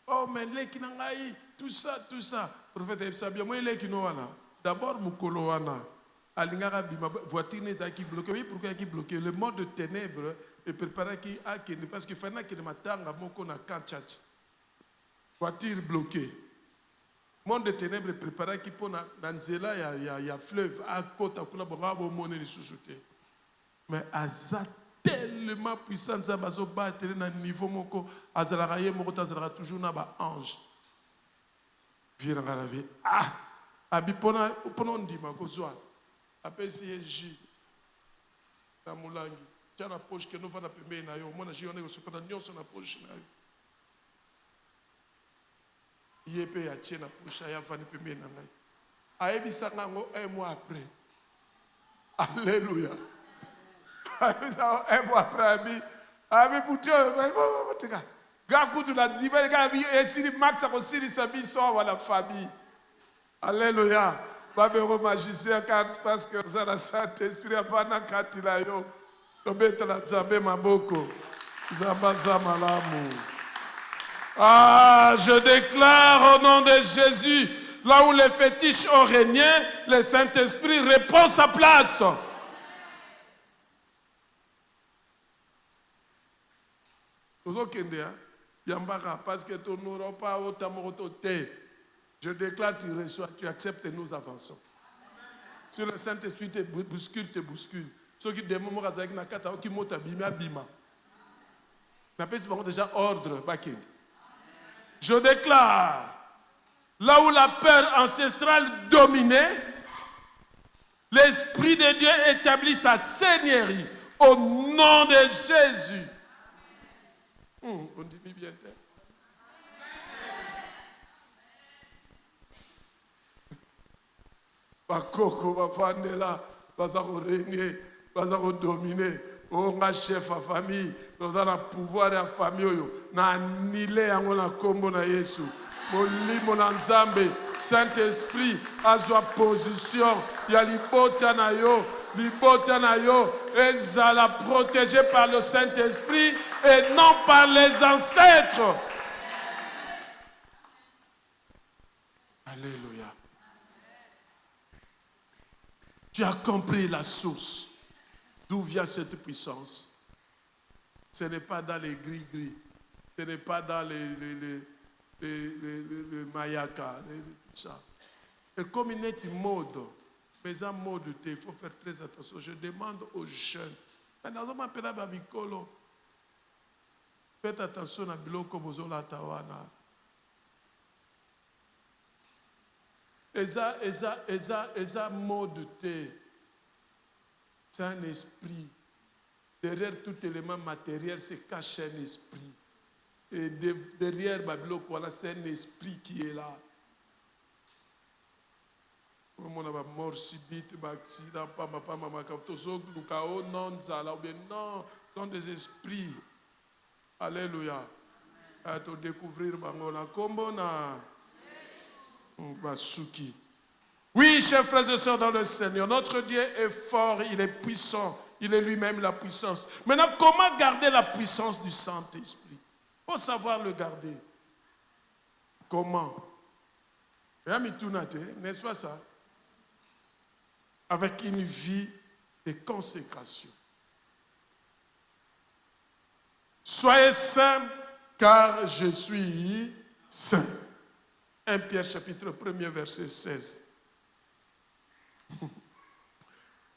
Oh, mais les Kinangaï, tout ça. Prophète Ebsabia, moi, les Kinoana. D'abord, Mukoloana. Alingara Bima, voiture n'est qui bloqué. Oui, pourquoi qui bloqué? Le monde de ténèbres est préparé qui a parce qu'il fallait que le matin, à Moko na Kanchach. Voiture bloquée. Le monde de ténèbres est préparé qui pour Nanzela, il y a fleuve, à côté, à Kula Borabo, Moné, les sous-soutés. Mais Azat, tellement puissant, ça va se battre dans le niveau Moko, Azalaraye, Moko, Azalara, toujours dans l'ange. Viens dans la vie. Ah! Abi, pendant dit, ma cause, après, c'est J. Dans mon langue. Tiens, la poche que nous allons payer, moi, j'ai eu un peu sur la poche. Yépe a tient la poche, il y a un peu de temps. Aïe, ça un mois après. Alléluia. Un mois après, Abi, Bouté, Gakou de la Dibel, Gabi, et si Max a aussi les amis sont à la famille. Alléluia. Babero magicien, parce que ça la Saint-Esprit a pas na katilayo. Tobeta la Zambé Maboko. Zambaza Malamu. Ah, je déclare au nom de Jésus, là où les fétiches ont régné, le Saint-Esprit reprend sa place. Parce que tu n'auras pas autant de je déclare, tu reçois, tu acceptes et nous avançons. Si le Saint-Esprit te bouscule. Ceux qui demandent à Zagina Kata, qui montent à Bima. Mais c'est déjà ordre, backing. Je déclare, là où la peur ancestrale dominait, l'Esprit de Dieu établit sa seigneurie au nom de Jésus. On dit bien. Bakoko bafandela baza ko régner baza ko dominer onga chef à famille dans la pouvoir ya famille oyo na anile yango na kombo na Yesu molimo na Nzambe Saint-Esprit azwa position ya libota na yo ezala protégé par le Saint-Esprit et non par les ancêtres. Alléluia. Tu as compris la source. D'où vient cette puissance? Ce n'est pas dans les gris-gris. Ce n'est pas dans les mayaka, tout ça. Et comme il est mode, mais en mode, il faut faire très attention. Je demande aux jeunes. Faites attention à Biloko Bozola Tawana. Eza mode thé. C'est un esprit. Derrière tout élément matériel se cache un esprit. Et derrière Babylone, voilà, c'est un esprit qui est là. On a mort subite, accident, papa, non, sont des esprits. Alléluia. À te découvrir, Basuki. Oui, chers frères et sœurs dans le Seigneur, notre Dieu est fort, il est puissant, il est lui-même la puissance. Maintenant, comment garder la puissance du Saint-Esprit? Il faut savoir le garder. Comment? N'est-ce pas ça? Avec une vie de consécration. Soyez saints, car je suis saint. 1 Pierre chapitre 1er verset 16.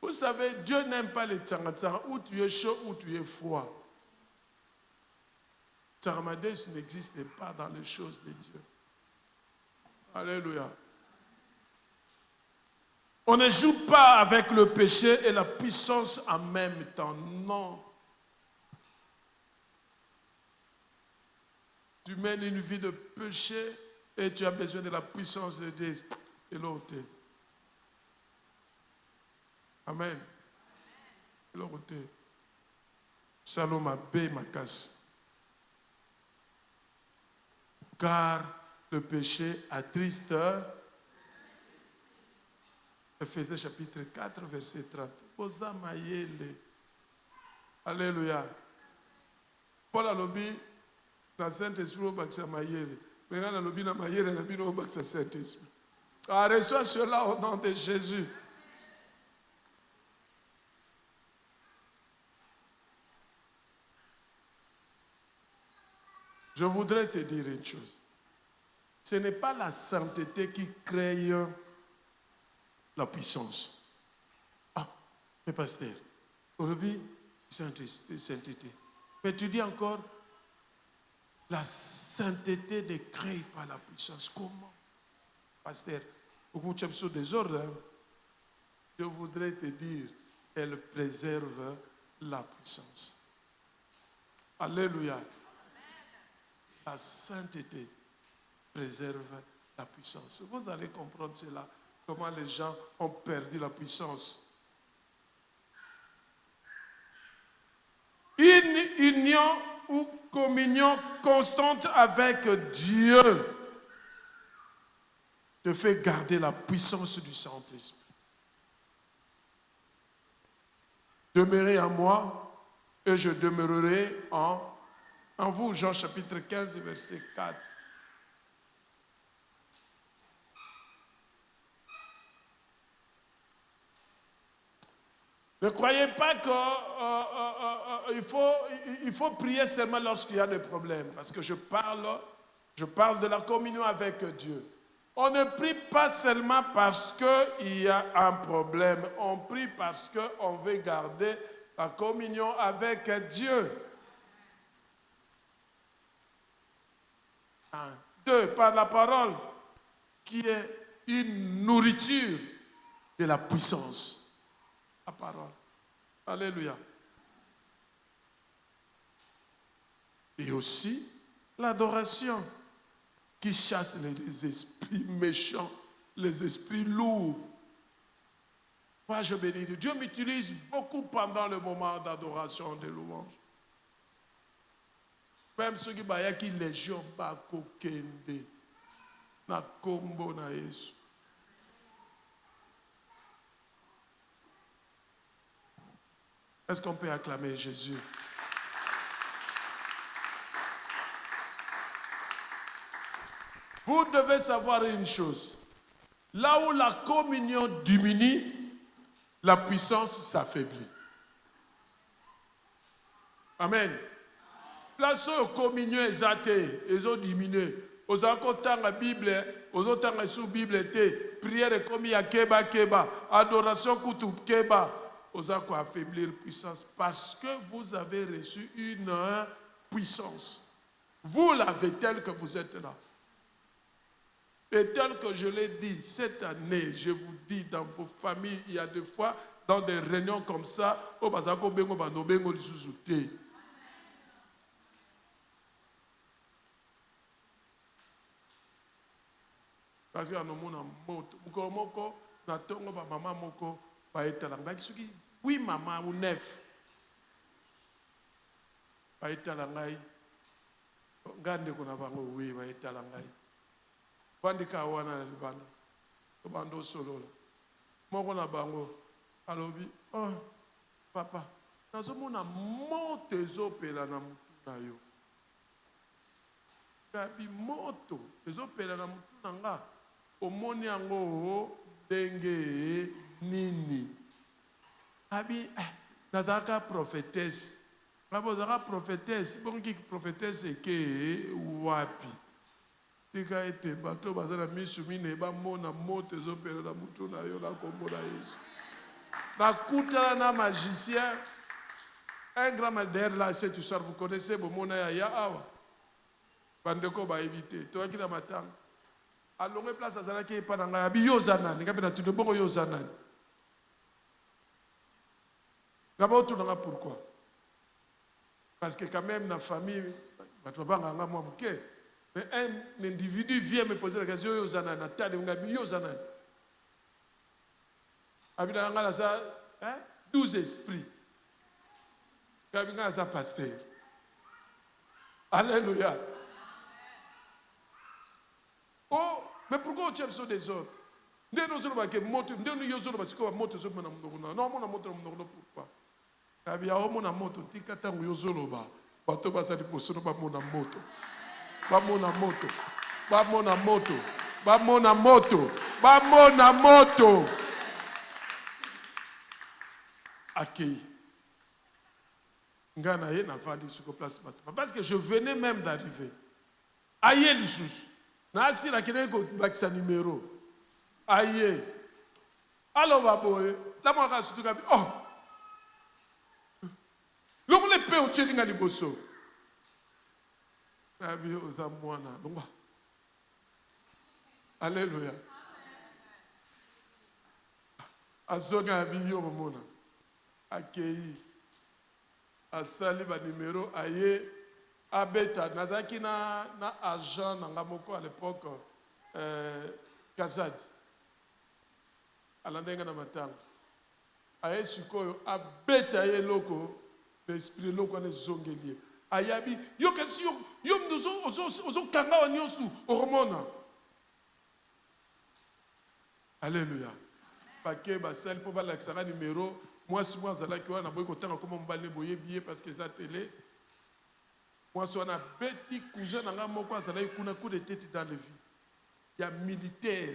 Vous savez, Dieu n'aime pas les tsangatsara, où tu es chaud, où tu es froid. Tsaramades n'existe pas dans les choses de Dieu. Alléluia. On ne joue pas avec le péché et la puissance en même temps. Non. Tu mènes une vie de péché et tu as besoin de la puissance de Dieu et l'autre. Amen. Le côté. Saloma bé ma casse. Car le péché attriste. Ephésiens chapitre 4, verset 30. Posa mayele. Alléluia. Paul a lobby, la Saint-Esprit au baksa mayele. Maintenant, la lobby na mayele, na bino au baksa Saint-Esprit. Reçois cela au nom de Jésus. Je voudrais te dire une chose. Ce n'est pas la sainteté qui crée la puissance. Ah, mais pasteur, aujourd'hui, sainteté. Mais tu dis encore, la sainteté ne crée pas la puissance. Comment? Pasteur, beaucoup de désordre. Je voudrais te dire, elle préserve la puissance. Alléluia. La sainteté préserve la puissance. Vous allez comprendre cela, comment les gens ont perdu la puissance. Une union ou communion constante avec Dieu te fait garder la puissance du Saint-Esprit. Demeurez en moi et je demeurerai en vous. Jean chapitre 15, verset 4. Ne croyez pas qu'il faut prier seulement lorsqu'il y a des problèmes. Parce que je parle de la communion avec Dieu. On ne prie pas seulement parce qu'il y a un problème. On prie parce qu'on veut garder la communion avec Dieu. 1, 2, par la parole, qui est une nourriture de la puissance. La parole. Alléluia. Et aussi l'adoration qui chasse les esprits méchants, les esprits lourds. Moi, je bénis Dieu. Dieu m'utilise beaucoup pendant le moment d'adoration, de louange. Même ceux qui baillent qui légion ba kokende na kombo na Yesu. Est-ce qu'on peut acclamer Jésus? Vous devez savoir une chose. Là où la communion diminue, la puissance s'affaiblit. Amen. Place où la communion est athée, ils ont diminué. Aux accords la Bible, aux autres sous Bible, prière comme il y a keba, adoration koutou keba. Aux accords affaiblir puissance parce que vous avez reçu une puissance. Vous l'avez telle que vous êtes là. Et tel que je l'ai dit, cette année, je vous dis, dans vos familles, il y a des fois, dans des réunions comme ça, parce que maman moko oui maman ou neuf baitalangai ngande kuna bango oui baitalangai bandika wana na libanda to bando solola moko na bango alobi oh papa nazomona moto ezopela na mutu na yo kabi moto ezopela na mutu na nga omoni yango ndenge nini abi nazaka prophétesse babozaka prophétesse bonki prophétesse eke wapi tika ete bato bazala misu mine bamona moto ezopela na mutu na yo na kombo na Yesu nakutala na magicien un grand madère là cette histoire vous connaissez bomona ya awa bandeko ba éviter toaki na matanga alonge place azalaki epa na ngai abi yozanani ngape na tundo bongo yozanani ngaba otuna pourquoi parce que quand même na famille bato banganga moi muke mais un individu vient me poser la question yozanani na tade ngabi yozanani abi na ngala sa Hein? 12 esprits. Kabinga za pasteur. Alléluia. Oh, mais pourquoi tu as des autres? Pourquoi? Parce que je venais même d'arriver. Aïe, les sous. Nasi la kene ko bakisa numéro. Aïe. Alors baboye, la mo ka sutuka bi. Oh. Longo le pe o tchelinga liboso. Abi oza mwana. Longo. Alléluia. Azonga bi yo mona. Akei. Asali ba numéro aïe. Abeta, nazaki na agent nangamoko à l'époque, Kazad. Alandenga na matanga. Aye sikoyo, abeta ye loko, l'esprit loko ane zongelie. Ayabi, yo kelsi yo mdozo, ozo kanga wa nyosu, hormona. Alléluia. Paquet, basel, pour la xara numéro, moi, si moi, zala ki wana, boy kotanga comment m'balé boye billet parce que c'est la télé. Moi, je suis un petit cousin, je suis un coup de tête dans la vie. Il y a militaire.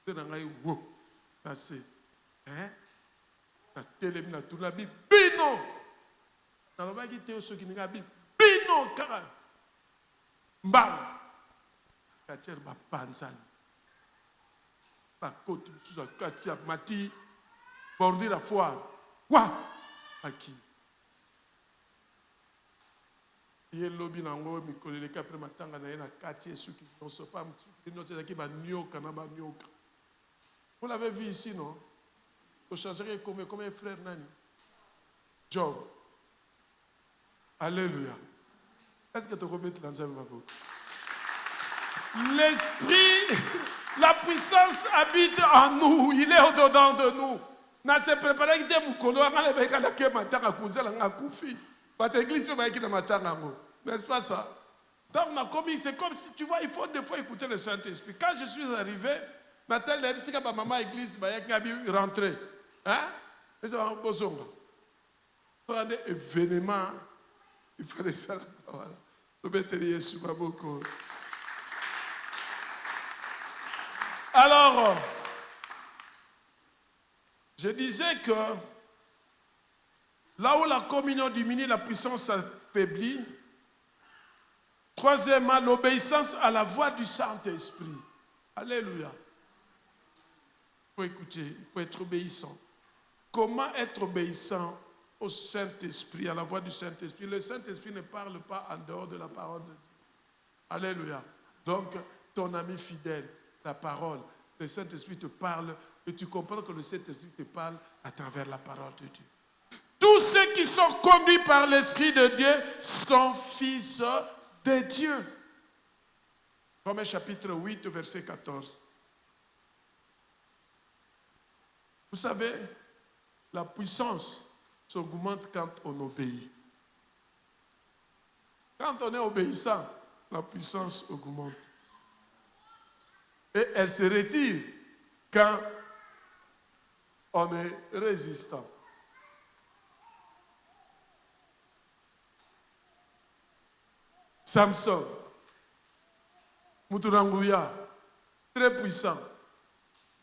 Je suis un wow. C'est hein? La télé, la tout la Bible. Bino! Dans le baguette, il y a ceux qui n'ont pas Bible. Bino! Kara! Mbang! Kacher ba pansan. Ba kotu, sous la katia, mati. Bordi la foire. Wa! Aki. Il lobby nango mikolo le kapre matanga na na quartier suki on se pas notre qui va nyoka na ba nyoka. Vous l'avez vu ici non? Vous changerez comme un frère nani? Job. Alléluia. Est-ce que tu remets dans un mabo? L'esprit, la puissance habite en nous, il est au-dedans de nous. Na se préparer que mukolo ngale beka na ke matanga kuzela ngakufi. Votre église peut être dans ma tête, n'est-ce pas ça? C'est comme si, tu vois, il faut des fois écouter le Saint-Esprit. Quand je suis arrivé, Nathalie a dit que ma maman église, elle est rentrée. Hein? Et ça va un peu sombre. Pour un événement, il fallait ça. Voilà. Alors, je disais que là où la communion diminue, la puissance s'affaiblit. Troisièmement, l'obéissance à la voix du Saint-Esprit. Alléluia. Il faut écouter, il faut être obéissant. Comment être obéissant au Saint-Esprit, à la voix du Saint-Esprit? Le Saint-Esprit ne parle pas en dehors de la parole de Dieu. Alléluia. Donc, ton ami fidèle, la parole, le Saint-Esprit te parle et tu comprends que le Saint-Esprit te parle à travers la parole de Dieu. Tous ceux qui sont conduits par l'Esprit de Dieu sont fils de Dieu. Romains chapitre 8, verset 14. Vous savez, la puissance s'augmente quand on obéit. Quand on est obéissant, la puissance augmente. Et elle se retire quand on est résistant. Samson, Muturangouya, très puissant.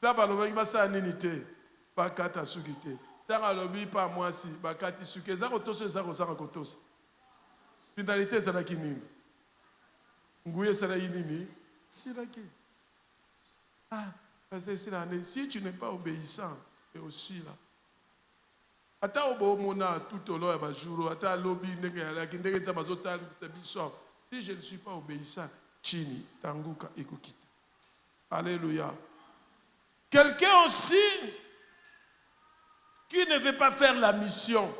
D'abord, il va s'aniniter, pas kata sukite. Dans le pas moi si, pas kati suke. Zako tose, zako kotos. Finalité, c'est la kinini. Ngouye, c'est la kinini. C'est la qui. Ah, parce que si tu n'es pas obéissant, c'est aussi là. Ata obo mona tout au long ya bajuro, ata lobby ndenge ya kindenge ta bazota biso. Si je ne suis pas obéissant, chini tanguka ikukita. Alléluia. Quelqu'un aussi qui ne veut pas faire la mission,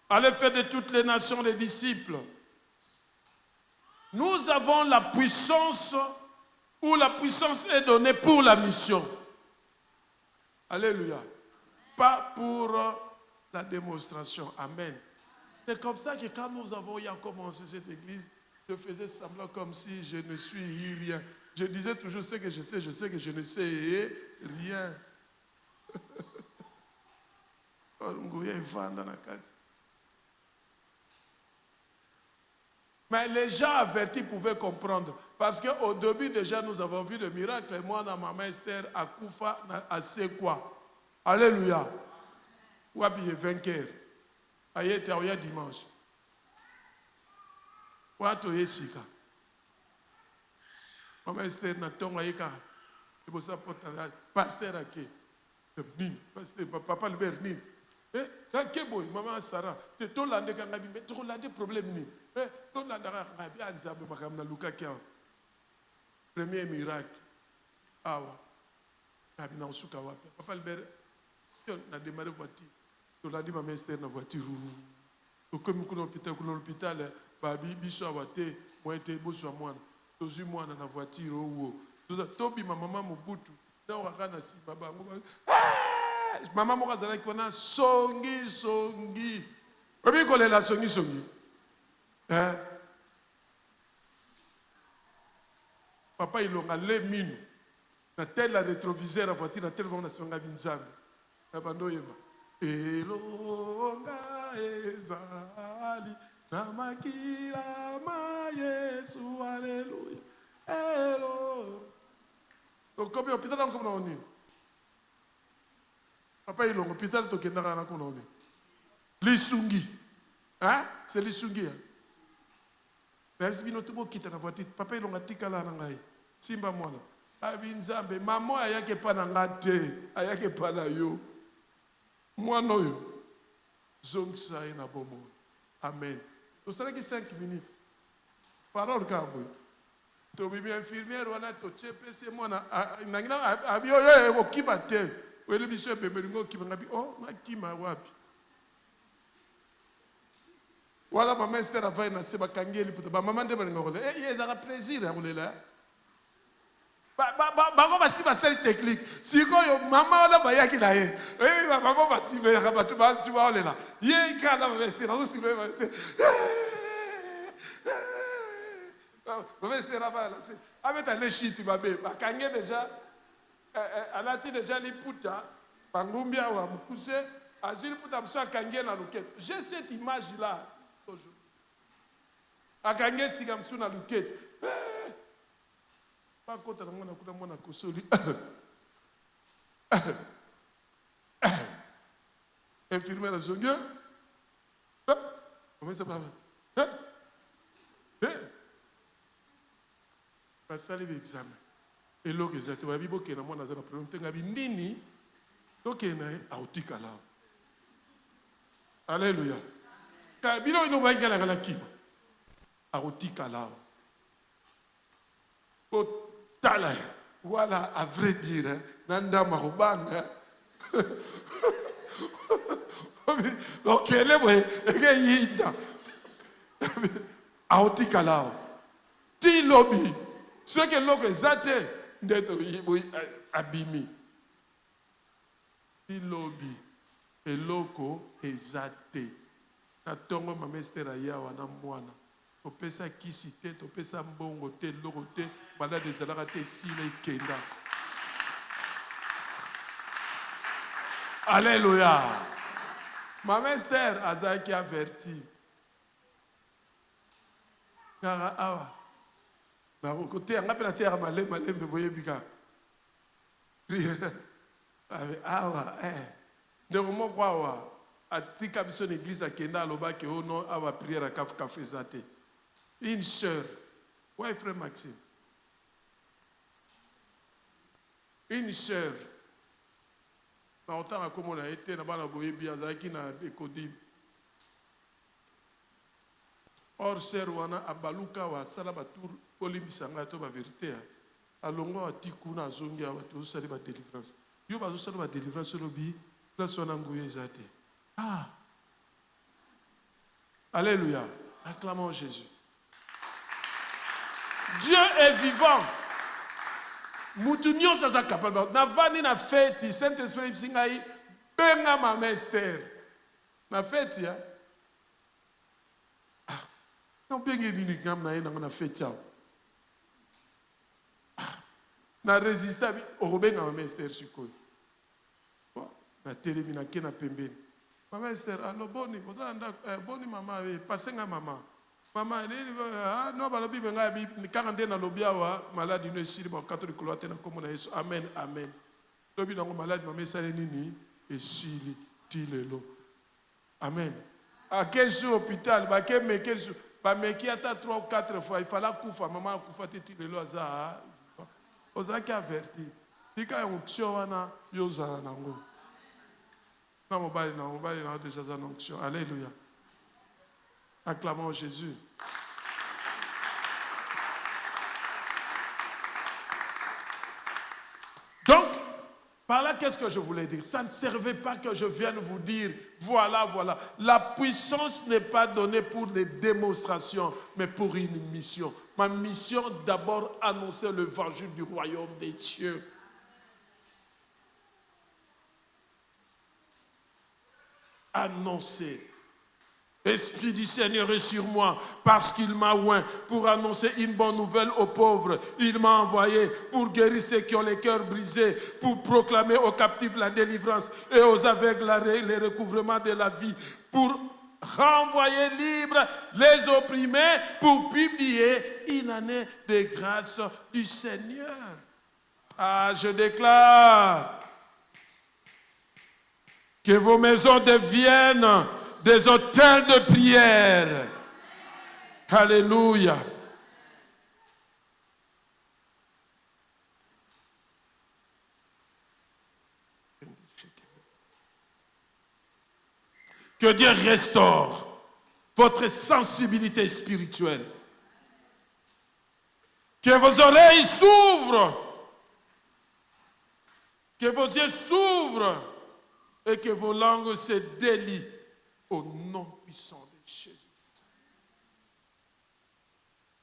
aller faire de toutes les nations les disciples. Nous avons la puissance où la puissance est donnée pour la mission. Alléluia. Pas pour la démonstration. Amen. C'est comme ça que quand nous avons eu à commencer cette église, je faisais semblant comme si je ne suis rien. Je disais toujours ce que je sais que je ne sais rien. Mais les gens avertis pouvaient comprendre. Parce qu'au début déjà, nous avons vu le miracle. Moi, dans ma main, Esther, à Koufa, à Sekwa. Alléluia. Wabi est vainqueur. Ayete oya dimanche. Wato yesika. Maman Esther na tonga yeka. Ebo sa porta pasteur ake. Nin, pasteur papa Albert nin. Ke boy maman Sarah, te to lande ka ngabi, mais to lande problème ni. To lande ka ngabi anzabe makam na Luka kia. Premier miracle. Awa. Ngabi na usuka wapi. Papa Albert na démarré voiture. To lande maman Esther na voiture. Comme l'hôpital, babi biso awate, moi été boso moi. Tozu moi na voiture ou. Tobi ma maman Mobutu. Donc akana si baba. Maman mo kazala kona songi. Obi ko la songi. Hein? Papa ilonga le minu. Na tel la rétroviseur la voiture na tel comme na songa binzambe. Na bando yeba. Elonga ezali na makila ma Yesu alléluia. Elo. Donc comme hôpital comme on dit. Papa il est hôpital to kendaka na comme on dit. Lisungi. Hein? C'est lisungi. Même si bino tubo kita na voiture, papa il a tikala na ngai. Simba mwana. Abinzambe maman ayake pa na ngate, ayake pa na yo. Mwana oyo zongisa na bomo. Amen. Nous serons que 5 minutes. Parole kabwe. To bibi infirmière wana to chepese mwana nangina abi oyo okiba te. Wele biso bebe ngo kiba ngabi oh makima wapi. Wala mama Esther avai na seba kangeli puta ba mama ndeba ngole. Ezaka plaisir ya kulela. Bako basi basali technique. Sikoyo mama wala bayaki na ye. Bako basi be ka batu ba tu ba olela. Ye kala ba Esther azo sibe ba Esther. Ba Esther ava la se. Avec les chiti babe. Bakangé déjà alati déjà li puta. Bangumbia wa mukuse. Azili puta mso kangé na luket. J'ai cette image là toujours. Akangé sika mso na luket. Pas quand on a coupé mon accosoli. Infirmière à son gars. Comment ça va? Passer l'examen. Et l'eau que j'ai été, il faut que je me fasse problème. Il y a nini. Donc il y a un outil là. Alléluia. Quand il y a un outil là, il y a un outil là. Tala, voilà, à vrai dire, Nanda Marubanga. Donc, elle est vrai, elle est yida. Aotikalao. Ti lobby. Ce que l'on a zate, d'être abimi. Ti lobby. Et l'oko est zate. Natongo mamestera yawa na mwana. Topesa kisi te, topesa mbongo te, loko te, malade ezalaka te sila ikenda. Alléluia. Maman Esther azaki averti. Kara awa. Na côté anga pena terre malembe boyebika. Awa ndeko moko awa atika biso na église akenda aloba ke ono awa prière à café zate. Une sœur, ouais frère Maxime, une sœur, dans le temps comme on a été, on a boyé bien, qui n'a décodé. Or sœur wana abaluka wa salaba tour polimisanga to ba vérité. Alongo atikuna zongi wa to sali ba délivrance. Yo ba zo sali ba délivrance lobi, la sona nguye zate. Ah. Alléluia. Acclamons Jésus. Dieu est vivant. mutu nyonso aza capable. Navandi na feti, Saint-Esprit bisingai benga mama Esther. Na feti ya. Na bengi nini ngam na yena na feti ya. Na résista obenga mama Esther sikoyo. Na telemi na kena pembeni. Mama Esther, allo boni, boni mama, pasenga mama. Mama, no balobi benga bi kanga na lobia wa maladi no esili ba catholique loate na komona Yesu. Amen, amen. Lobi na maladi mama esali nini esili tilelo. Amen. A quel jour hôpital, ba ke meke ba meki ata 3 ou 4 fois, il fallait kufa mama kufa tilelo aza. Ozaki averti. Tika onction wana yozana nango. Non, mon bali, déjà en onction. Alléluia. Acclamons Jésus. Donc, par là, qu'est-ce que je voulais dire? Ça ne servait pas que je vienne vous dire, voilà, voilà. La puissance n'est pas donnée pour des démonstrations, mais pour une mission. Ma mission, d'abord, annoncer l'évangile du royaume des cieux. Annoncer. Esprit du Seigneur est sur moi parce qu'il m'a oint pour annoncer une bonne nouvelle aux pauvres. Il m'a envoyé pour guérir ceux qui ont les cœurs brisés, pour proclamer aux captifs la délivrance et aux aveugles les recouvrements de la vie, pour renvoyer libres les opprimés, pour publier une année de grâce du Seigneur. Ah, je déclare que vos maisons deviennent des hôtels de prière. Alléluia. Que Dieu restaure votre sensibilité spirituelle. Que vos oreilles s'ouvrent. Que vos yeux s'ouvrent. Et que vos langues se délient au nom puissant de Jésus.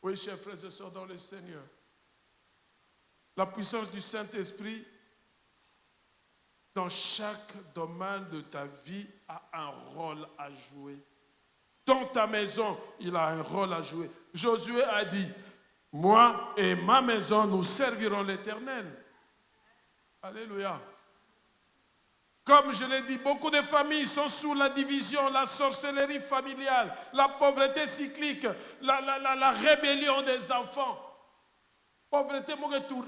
Oui, chers frères et sœurs dans le Seigneur, la puissance du Saint-Esprit dans chaque domaine de ta vie a un rôle à jouer. Dans ta maison, il a un rôle à jouer. Josué a dit, moi et ma maison, nous servirons l'Éternel. Alléluia. Comme je l'ai dit, beaucoup de familles sont sous la division, la sorcellerie familiale, la pauvreté cyclique, la rébellion des enfants. Pauvreté, mon retour.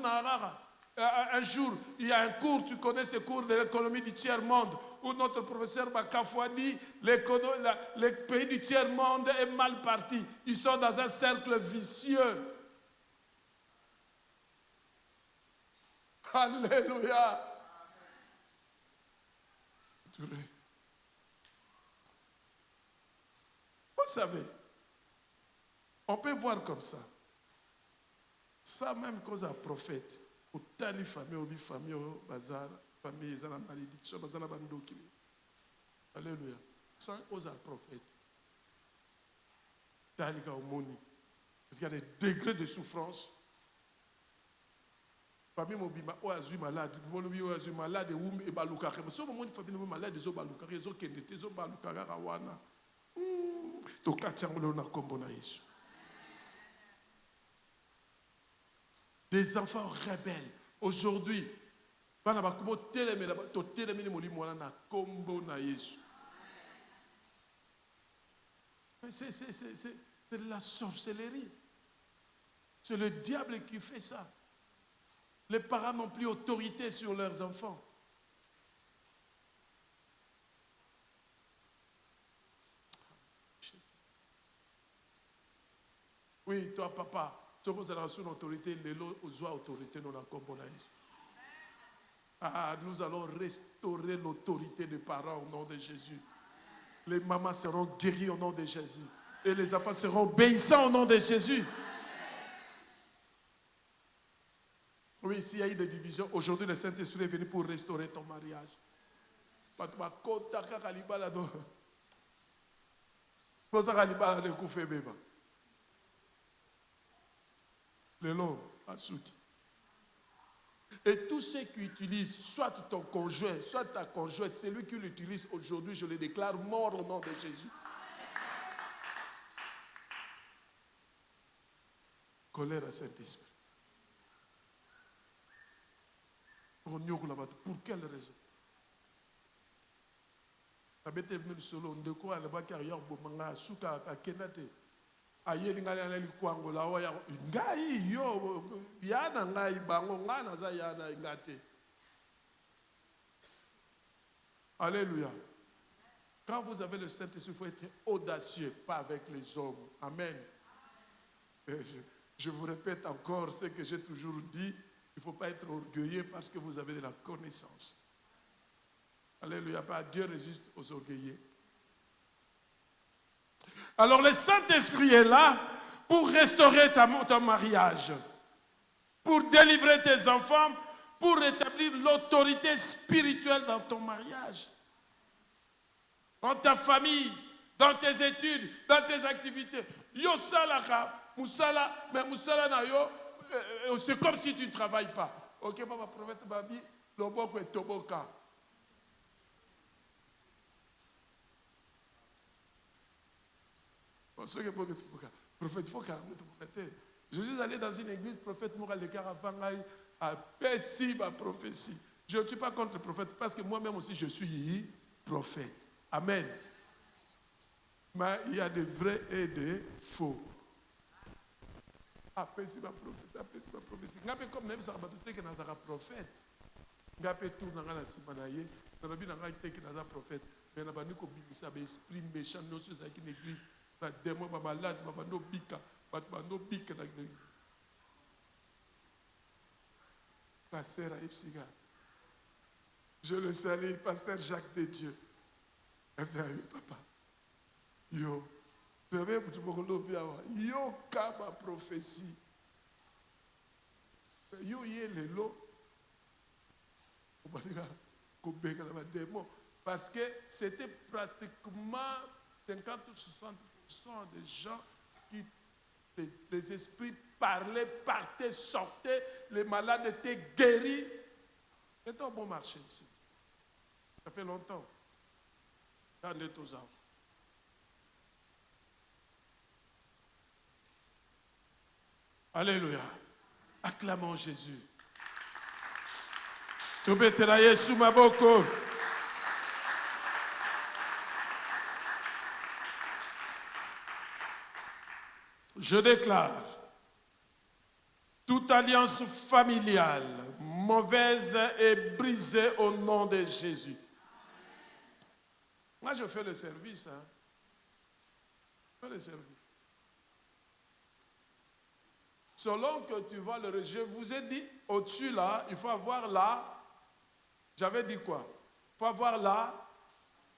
Un jour, il y a un cours, tu connais ce cours de l'économie du tiers-monde, où notre professeur Bakafoua dit les pays du tiers-monde est mal parti. Ils sont dans un cercle vicieux. Alléluia. Vous savez, on peut voir comme ça. Ça même cause un prophète. Pour telle famille, ou famille, au bazar, famille, ils ont la malédiction, ils ont la bandoki. Alléluia. Ça cause un prophète. Talika au moni. Parce qu'il y a des degrés de souffrance. Famille mobima o azu malade, molobi o azu malade wum e balukare. So mo ni famille malade zo balukare zo kendete zo balukare rawana. To katangolo na kombo na Yesu. Des enfants rebelles aujourd'hui. Bana ba kumo teleme na to teleme ni molimo na kombo na Yesu. C'est de la sorcellerie. C'est le diable qui fait ça. Les parents n'ont plus autorité sur leurs enfants. Oui, toi, papa, tu as sous autorité, les autres ont autorité dans la communauté. Ah, nous allons restaurer l'autorité des parents au nom de Jésus. Les mamans seront guéries au nom de Jésus. Et les enfants seront obéissants au nom de Jésus. Oui, s'il y a eu des divisions, aujourd'hui le Saint-Esprit est venu pour restaurer ton mariage. Le long, Asuki. Et tous ceux qui utilisent, soit ton conjoint, soit ta conjointe, c'est lui qui l'utilise aujourd'hui, je le déclare mort au nom de Jésus. Colère à Saint-Esprit. Pour quelle raison? Solo ndeko aleba carrière bomanga suka akenate ayeli ngala na likwango la oya ngai yo yana ngai bango ngana za yana ngate. Alléluia. Quand vous avez le Saint-Esprit, il faut être audacieux, pas avec les hommes. Amen. Et je vous répète encore ce que j'ai toujours dit, il ne faut pas être orgueilleux parce que vous avez de la connaissance. Alléluia, pas Dieu résiste aux orgueilleux. Alors le Saint-Esprit est là pour restaurer ton mariage, pour délivrer tes enfants, pour rétablir l'autorité spirituelle dans ton mariage, dans ta famille, dans tes études, dans tes activités. Yo salaka, musala, mais musala na yo, c'est comme si tu ne travailles pas. Ok, papa, prophète Babi, l'oboko est toboka. Prophète, il faut je suis allé dans une église, prophète Moral de Karavangaï a perçu ma prophétie. Je ne suis pas contre le prophète parce que moi-même aussi je suis prophète. Amen. Mais il y a des vrais et des faux. Perçu ma prophétie. N'a pas comme même ça, tu es un prophète. N'a pas tout dans la simanaye. N'a pas bien un prophète. Mais n'a pas nous comme ça, esprit méchant, nous sommes avec une église. Ba démon ba malade ba no bika ba no bika na pasteur Aipsiga. Je le salue, pasteur Jacques de Dieu. Papa. Yo. Yo kama prophétie. Yo yé le lo. Parce que c'était pratiquement 50 ou 60% des gens qui, les esprits parlaient, partaient, sortaient, les malades étaient guéris. C'est un bon marché ici. Ça fait longtemps. Quand est aux arbres. Alléluia. Acclamons Jésus. Tobetelaye sous ma boko. Je déclare toute alliance familiale mauvaise est brisée au nom de Jésus. Moi, je fais le service. Hein. Je fais le service. Selon que tu vois le... Je vous ai dit, au-dessus là, il faut avoir là... J'avais dit quoi? Il faut avoir là,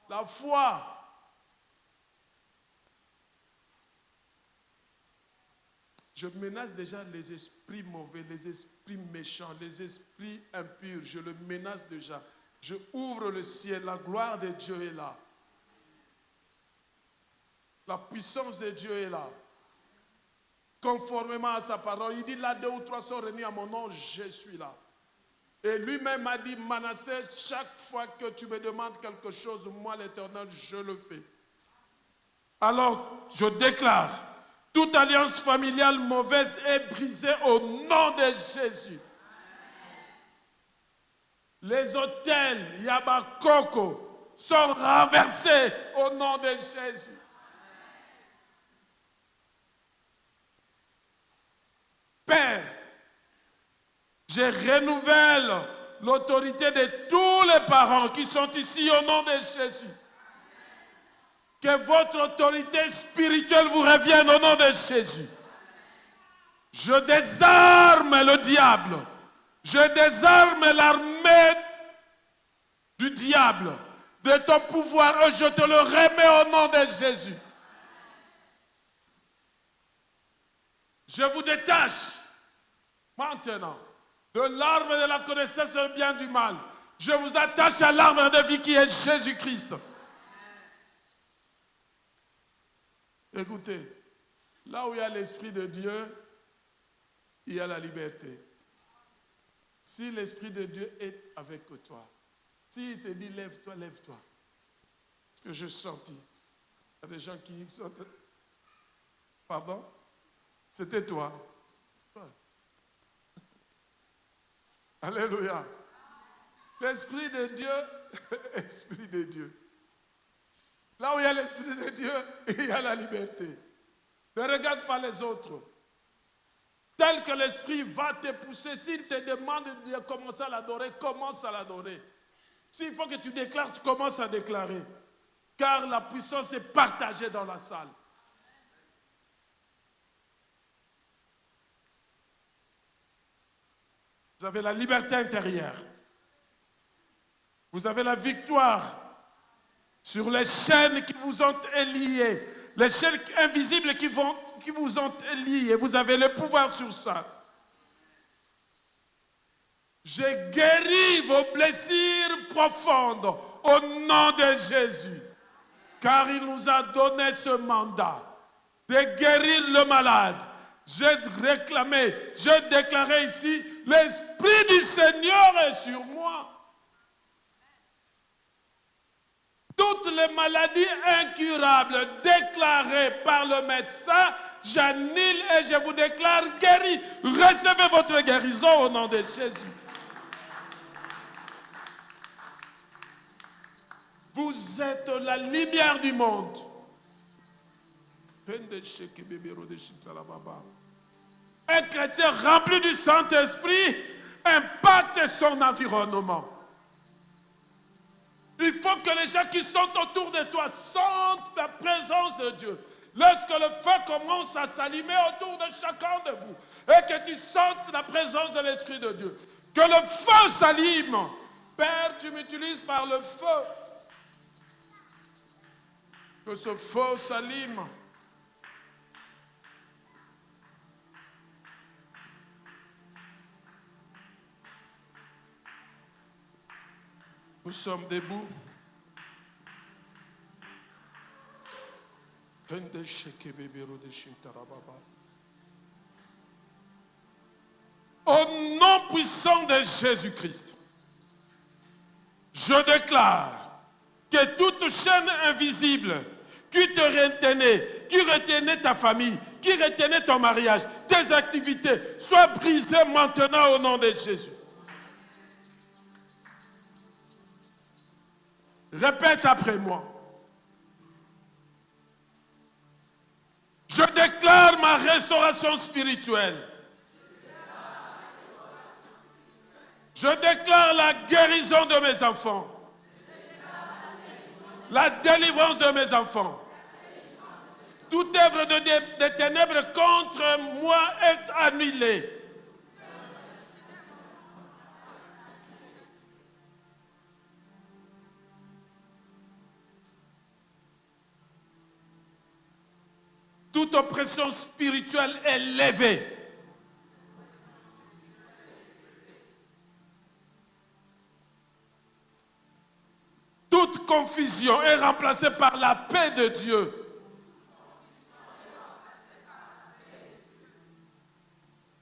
la foi. Je menace déjà les esprits mauvais, les esprits méchants, les esprits impurs. Je le menace déjà. Je ouvre le ciel, la gloire de Dieu est là. La puissance de Dieu est là. Conformément à sa parole, il dit là 2 ou 3 sont réunis à mon nom, je suis là. Et lui-même a dit, Manassé, chaque fois que tu me demandes quelque chose, moi l'Éternel, je le fais. Alors, je déclare, toute alliance familiale mauvaise est brisée au nom de Jésus. Les autels Yabakoko sont renversés au nom de Jésus. Père, je renouvelle l'autorité de tous les parents qui sont ici au nom de Jésus. Que votre autorité spirituelle vous revienne au nom de Jésus. Je désarme le diable. Je désarme l'armée du diable. De ton pouvoir, je te le remets au nom de Jésus. Je vous détache maintenant de l'arme de la connaissance du bien et du mal. Je vous attache à l'arme de vie qui est Jésus-Christ. Écoutez, là où il y a l'Esprit de Dieu, il y a la liberté. Si l'Esprit de Dieu est avec toi, s'il te dit lève-toi, lève-toi. Ce que j'ai senti. Il y a des gens qui sont... Pardon? C'était toi. Ouais. Alléluia. L'Esprit de Dieu, Esprit de Dieu. Là où il y a l'Esprit de Dieu, il y a la liberté. Ne regarde pas les autres. Tel que l'Esprit va te pousser, s'il te demande de commencer à l'adorer, commence à l'adorer. S'il faut que tu déclares, tu commences à déclarer. Car la puissance est partagée dans la salle. Vous avez la liberté intérieure. Vous avez la victoire sur les chaînes qui vous ont liés. Les chaînes invisibles qui vous ont liés. Vous avez le pouvoir sur ça. J'ai guéri vos blessures profondes au nom de Jésus. Car il nous a donné ce mandat de guérir le malade. J'ai réclamé, je déclarais ici, l'Esprit du Seigneur est sur moi. Toutes les maladies incurables déclarées par le médecin, j'annule et je vous déclare guéri. Recevez votre guérison au nom de Jésus. Vous êtes la lumière du monde. Un chrétien rempli du Saint-Esprit impacte son environnement. Il faut que les gens qui sont autour de toi sentent la présence de Dieu. Lorsque le feu commence à s'allumer autour de chacun de vous et que tu sentes la présence de l'Esprit de Dieu, que le feu s'allume. Père, tu m'utilises par le feu. Que ce feu s'allume. Nous sommes debout. Au nom puissant de Jésus-Christ, je déclare que toute chaîne invisible qui te retenait, qui retenait ta famille, qui retenait ton mariage, tes activités, soit brisée maintenant au nom de Jésus. Répète après moi. Je déclare ma restauration spirituelle. Je déclare la guérison de mes enfants. La délivrance de mes enfants. Toute œuvre de ténèbres contre moi est annulée. Toute oppression spirituelle est levée. Toute confusion est remplacée par la paix de Dieu.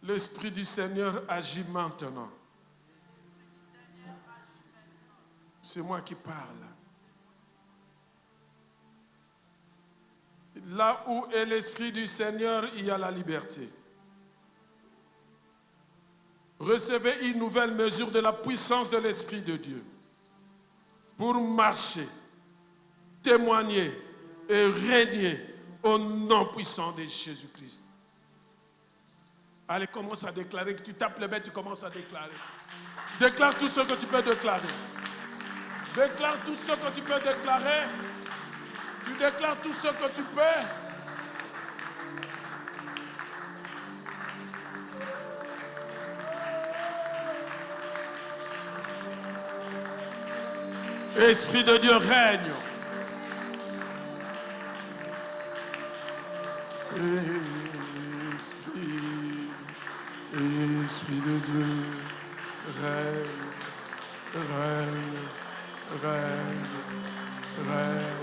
L'Esprit du Seigneur agit maintenant. C'est moi qui parle. Là où est l'Esprit du Seigneur, il y a la liberté. Recevez une nouvelle mesure de la puissance de l'Esprit de Dieu pour marcher, témoigner et régner au nom puissant de Jésus-Christ. Allez, commence à déclarer. Que tu tapes les mains, tu commences à déclarer. Déclare tout ce que tu peux déclarer. Déclare tout ce que tu peux déclarer. Tu déclares tout ce que tu peux. Esprit de Dieu règne. Esprit de Dieu règne, règne, règne, règne.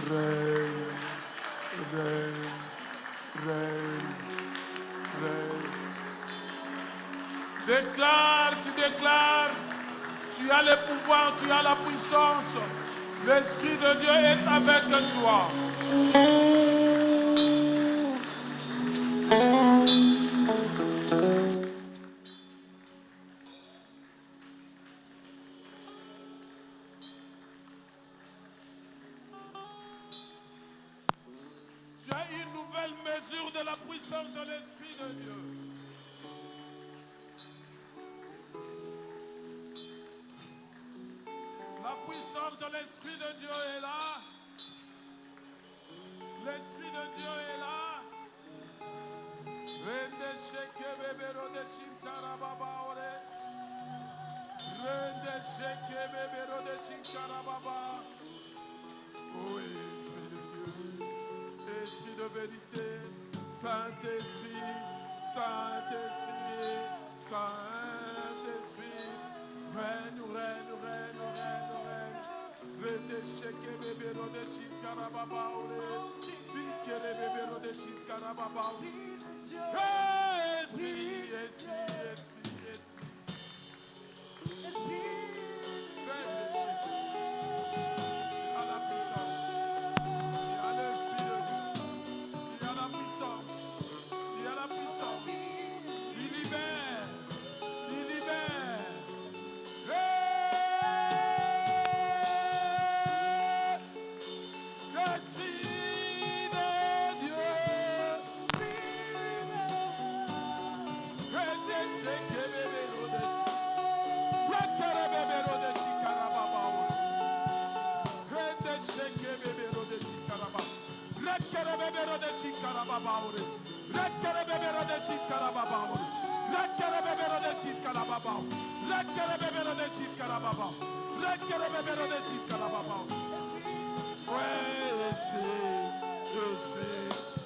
Règne, règne, règne, règne. Déclare, tu déclares, tu as le pouvoir, tu as la puissance. L'Esprit de Dieu est avec toi. Tu as une nouvelle mesure de la puissance de l'Esprit de Dieu. La puissance de l'Esprit de Dieu est là. L'Esprit de Dieu est là. Rende sheke bebero de shintara baba ore. Rende sheke bebero de shintara baba. Oh, Esprit de Dieu, Esprit de vérité, Saint-Esprit, Saint-Esprit, Saint-Esprit, règne, règne, règne, règne, règne. Rende sheke bebero de shintara baba ore. Bikere bebero de shintara baba ore. Esprit, Esprit, Esprit, Esprit. À la puissance, il y a l'Esprit de Dieu, il y a la puissance, il y a la puissance, il libère, il libère.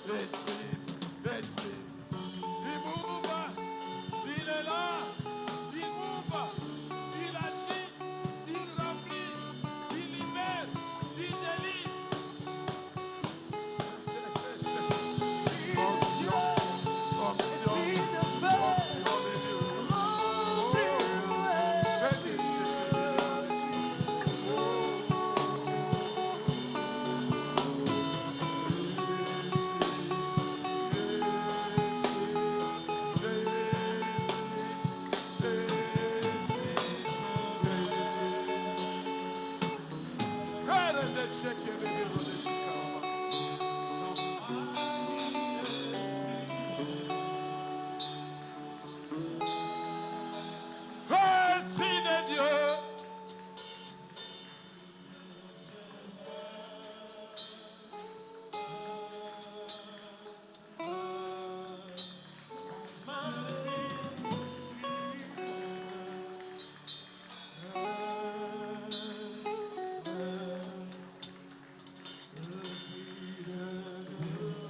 L'Esprit de Dieu, il move, il est là, il move, il agit, il remplit, il libère, il délivre. Onction, onction, onction de Dieu. Esprit de Dieu,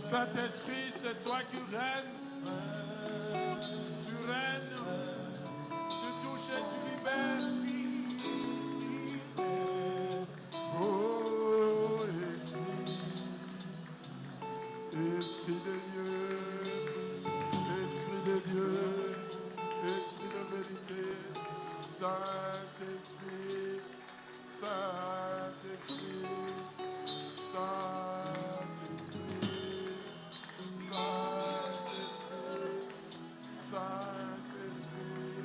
Saint-Esprit, c'est toi qui règnes. Tu règnes, tu touches et tu libères. Oh, Esprit, Esprit de Dieu, Esprit de Dieu, Esprit de vérité, Saint-Esprit, Saint-Esprit, Saint-Esprit, Saint-Esprit, Saint-Esprit,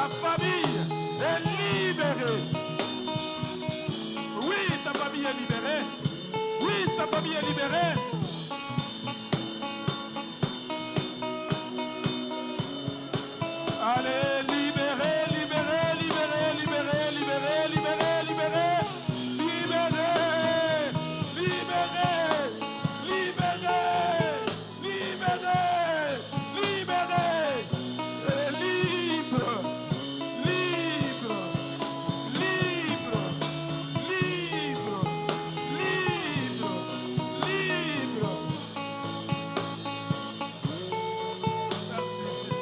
sa famille est libérée. Oui, sa famille est libérée. Oui, sa famille est libérée. Allez, libérez, libérez, libérez, libérez, libérez, libérez, libérez, libérez, libérez, libérez, libérez, libérez, libre, libre, libre, libre, libre, libre. Merci Jésus.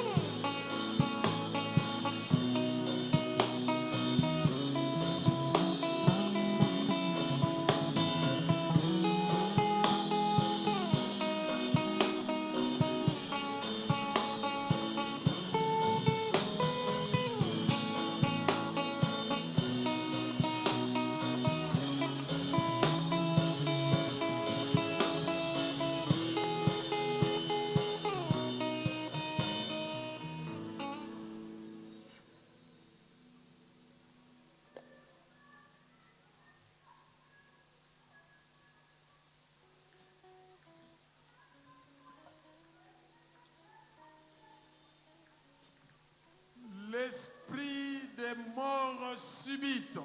L'esprit des morts subites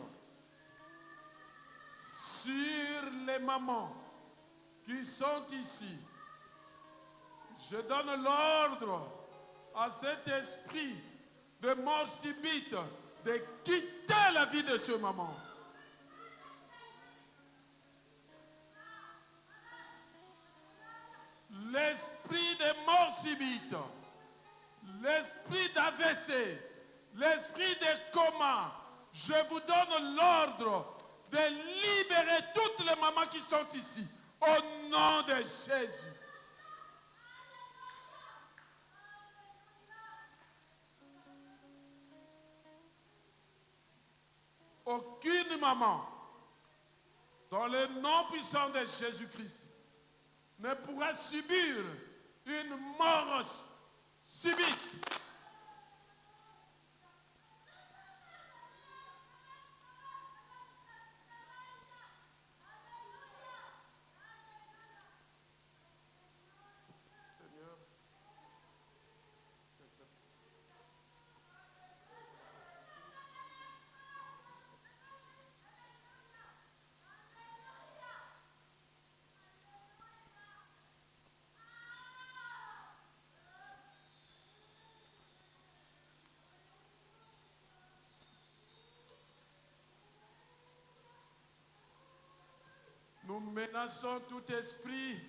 sur les mamans qui sont ici. Je donne l'ordre à cet esprit de mort subite de quitter la vie de ce maman. L'esprit de mort subite, l'esprit d'AVC, l'esprit de coma, je vous donne l'ordre de libérer toutes les mamans qui sont ici, au nom de Jésus. Aucune maman, dans le nom puissant de Jésus-Christ, ne pourra subir une mort subite. Seigneur, nous menaçons tout esprit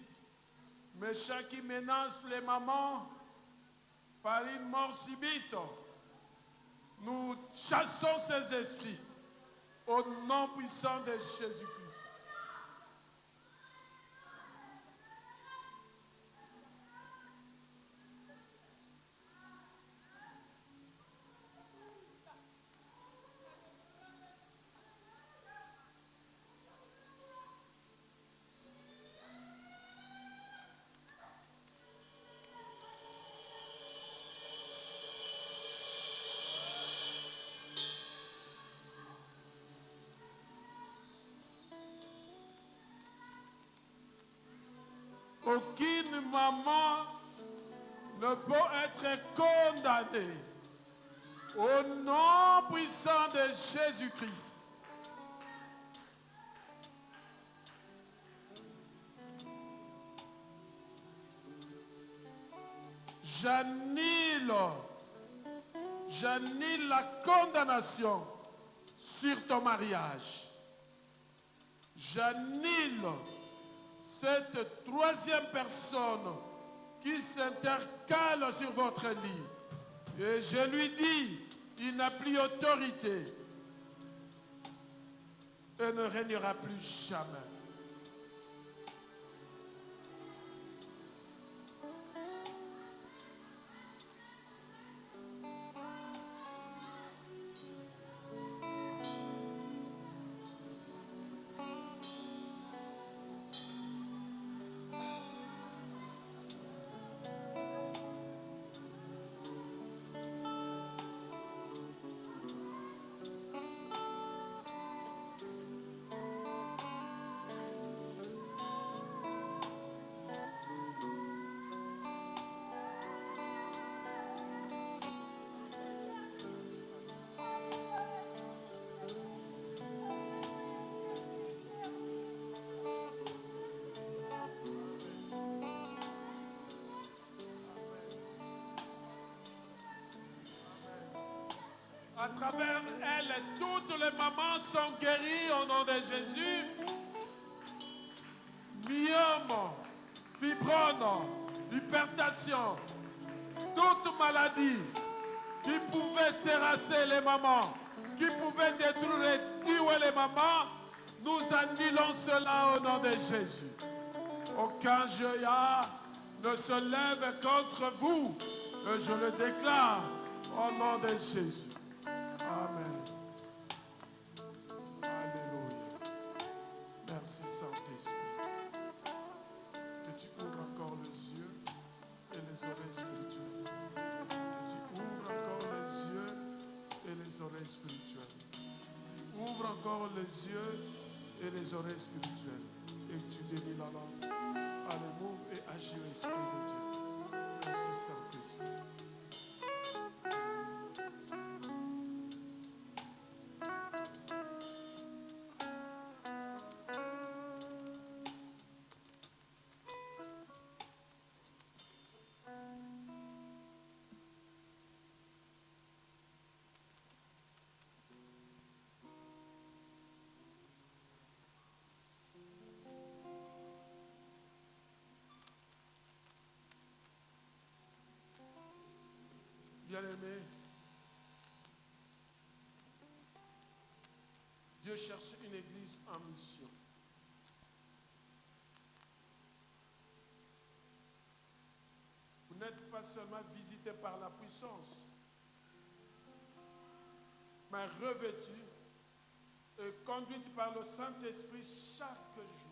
méchant qui menace les mamans par une mort subite. Nous chassons ces esprits au nom puissant de Jésus-Christ. Aucune maman ne peut être condamnée. Au nom puissant de Jésus-Christ. J'annule la condamnation sur ton mariage. J'annule cette troisième personne qui s'intercale sur votre lit. Et je lui dis, il n'a plus autorité et ne régnera plus jamais. travers elle, toutes les mamans sont guéries au nom de Jésus. Myome, fibrome, hypertension, toute maladie qui pouvait terrasser les mamans, qui pouvait détruire et tuer les mamans, nous annulons cela au nom de Jésus. Aucun jeillard ne se lève contre vous. Et je le déclare au nom de Jésus. Amen. Alléluia. Merci Saint-Esprit. Que tu ouvres encore les yeux et les oreilles spirituelles. Que tu ouvres encore les yeux et les oreilles spirituelles. Ouvre encore les yeux et les oreilles spirituelles. Et tu délies la langue. Allez, move et agis, Esprit de Dieu. Merci Saint-Esprit. Bien-aimé, Dieu cherche une église en mission. Vous n'êtes pas seulement visité par la puissance, mais revêtu et conduite par le Saint-Esprit chaque jour.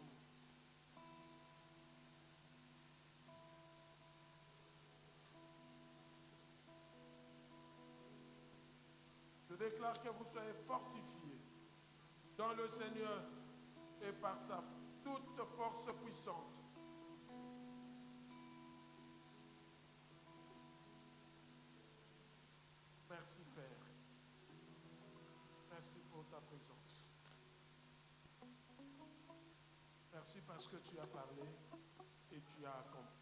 Je déclare que vous soyez fortifiés dans le Seigneur et par sa toute force puissante. Merci Père. Merci pour ta présence. Merci parce que tu as parlé et tu as accompli.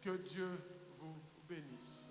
Que Dieu vous bénisse.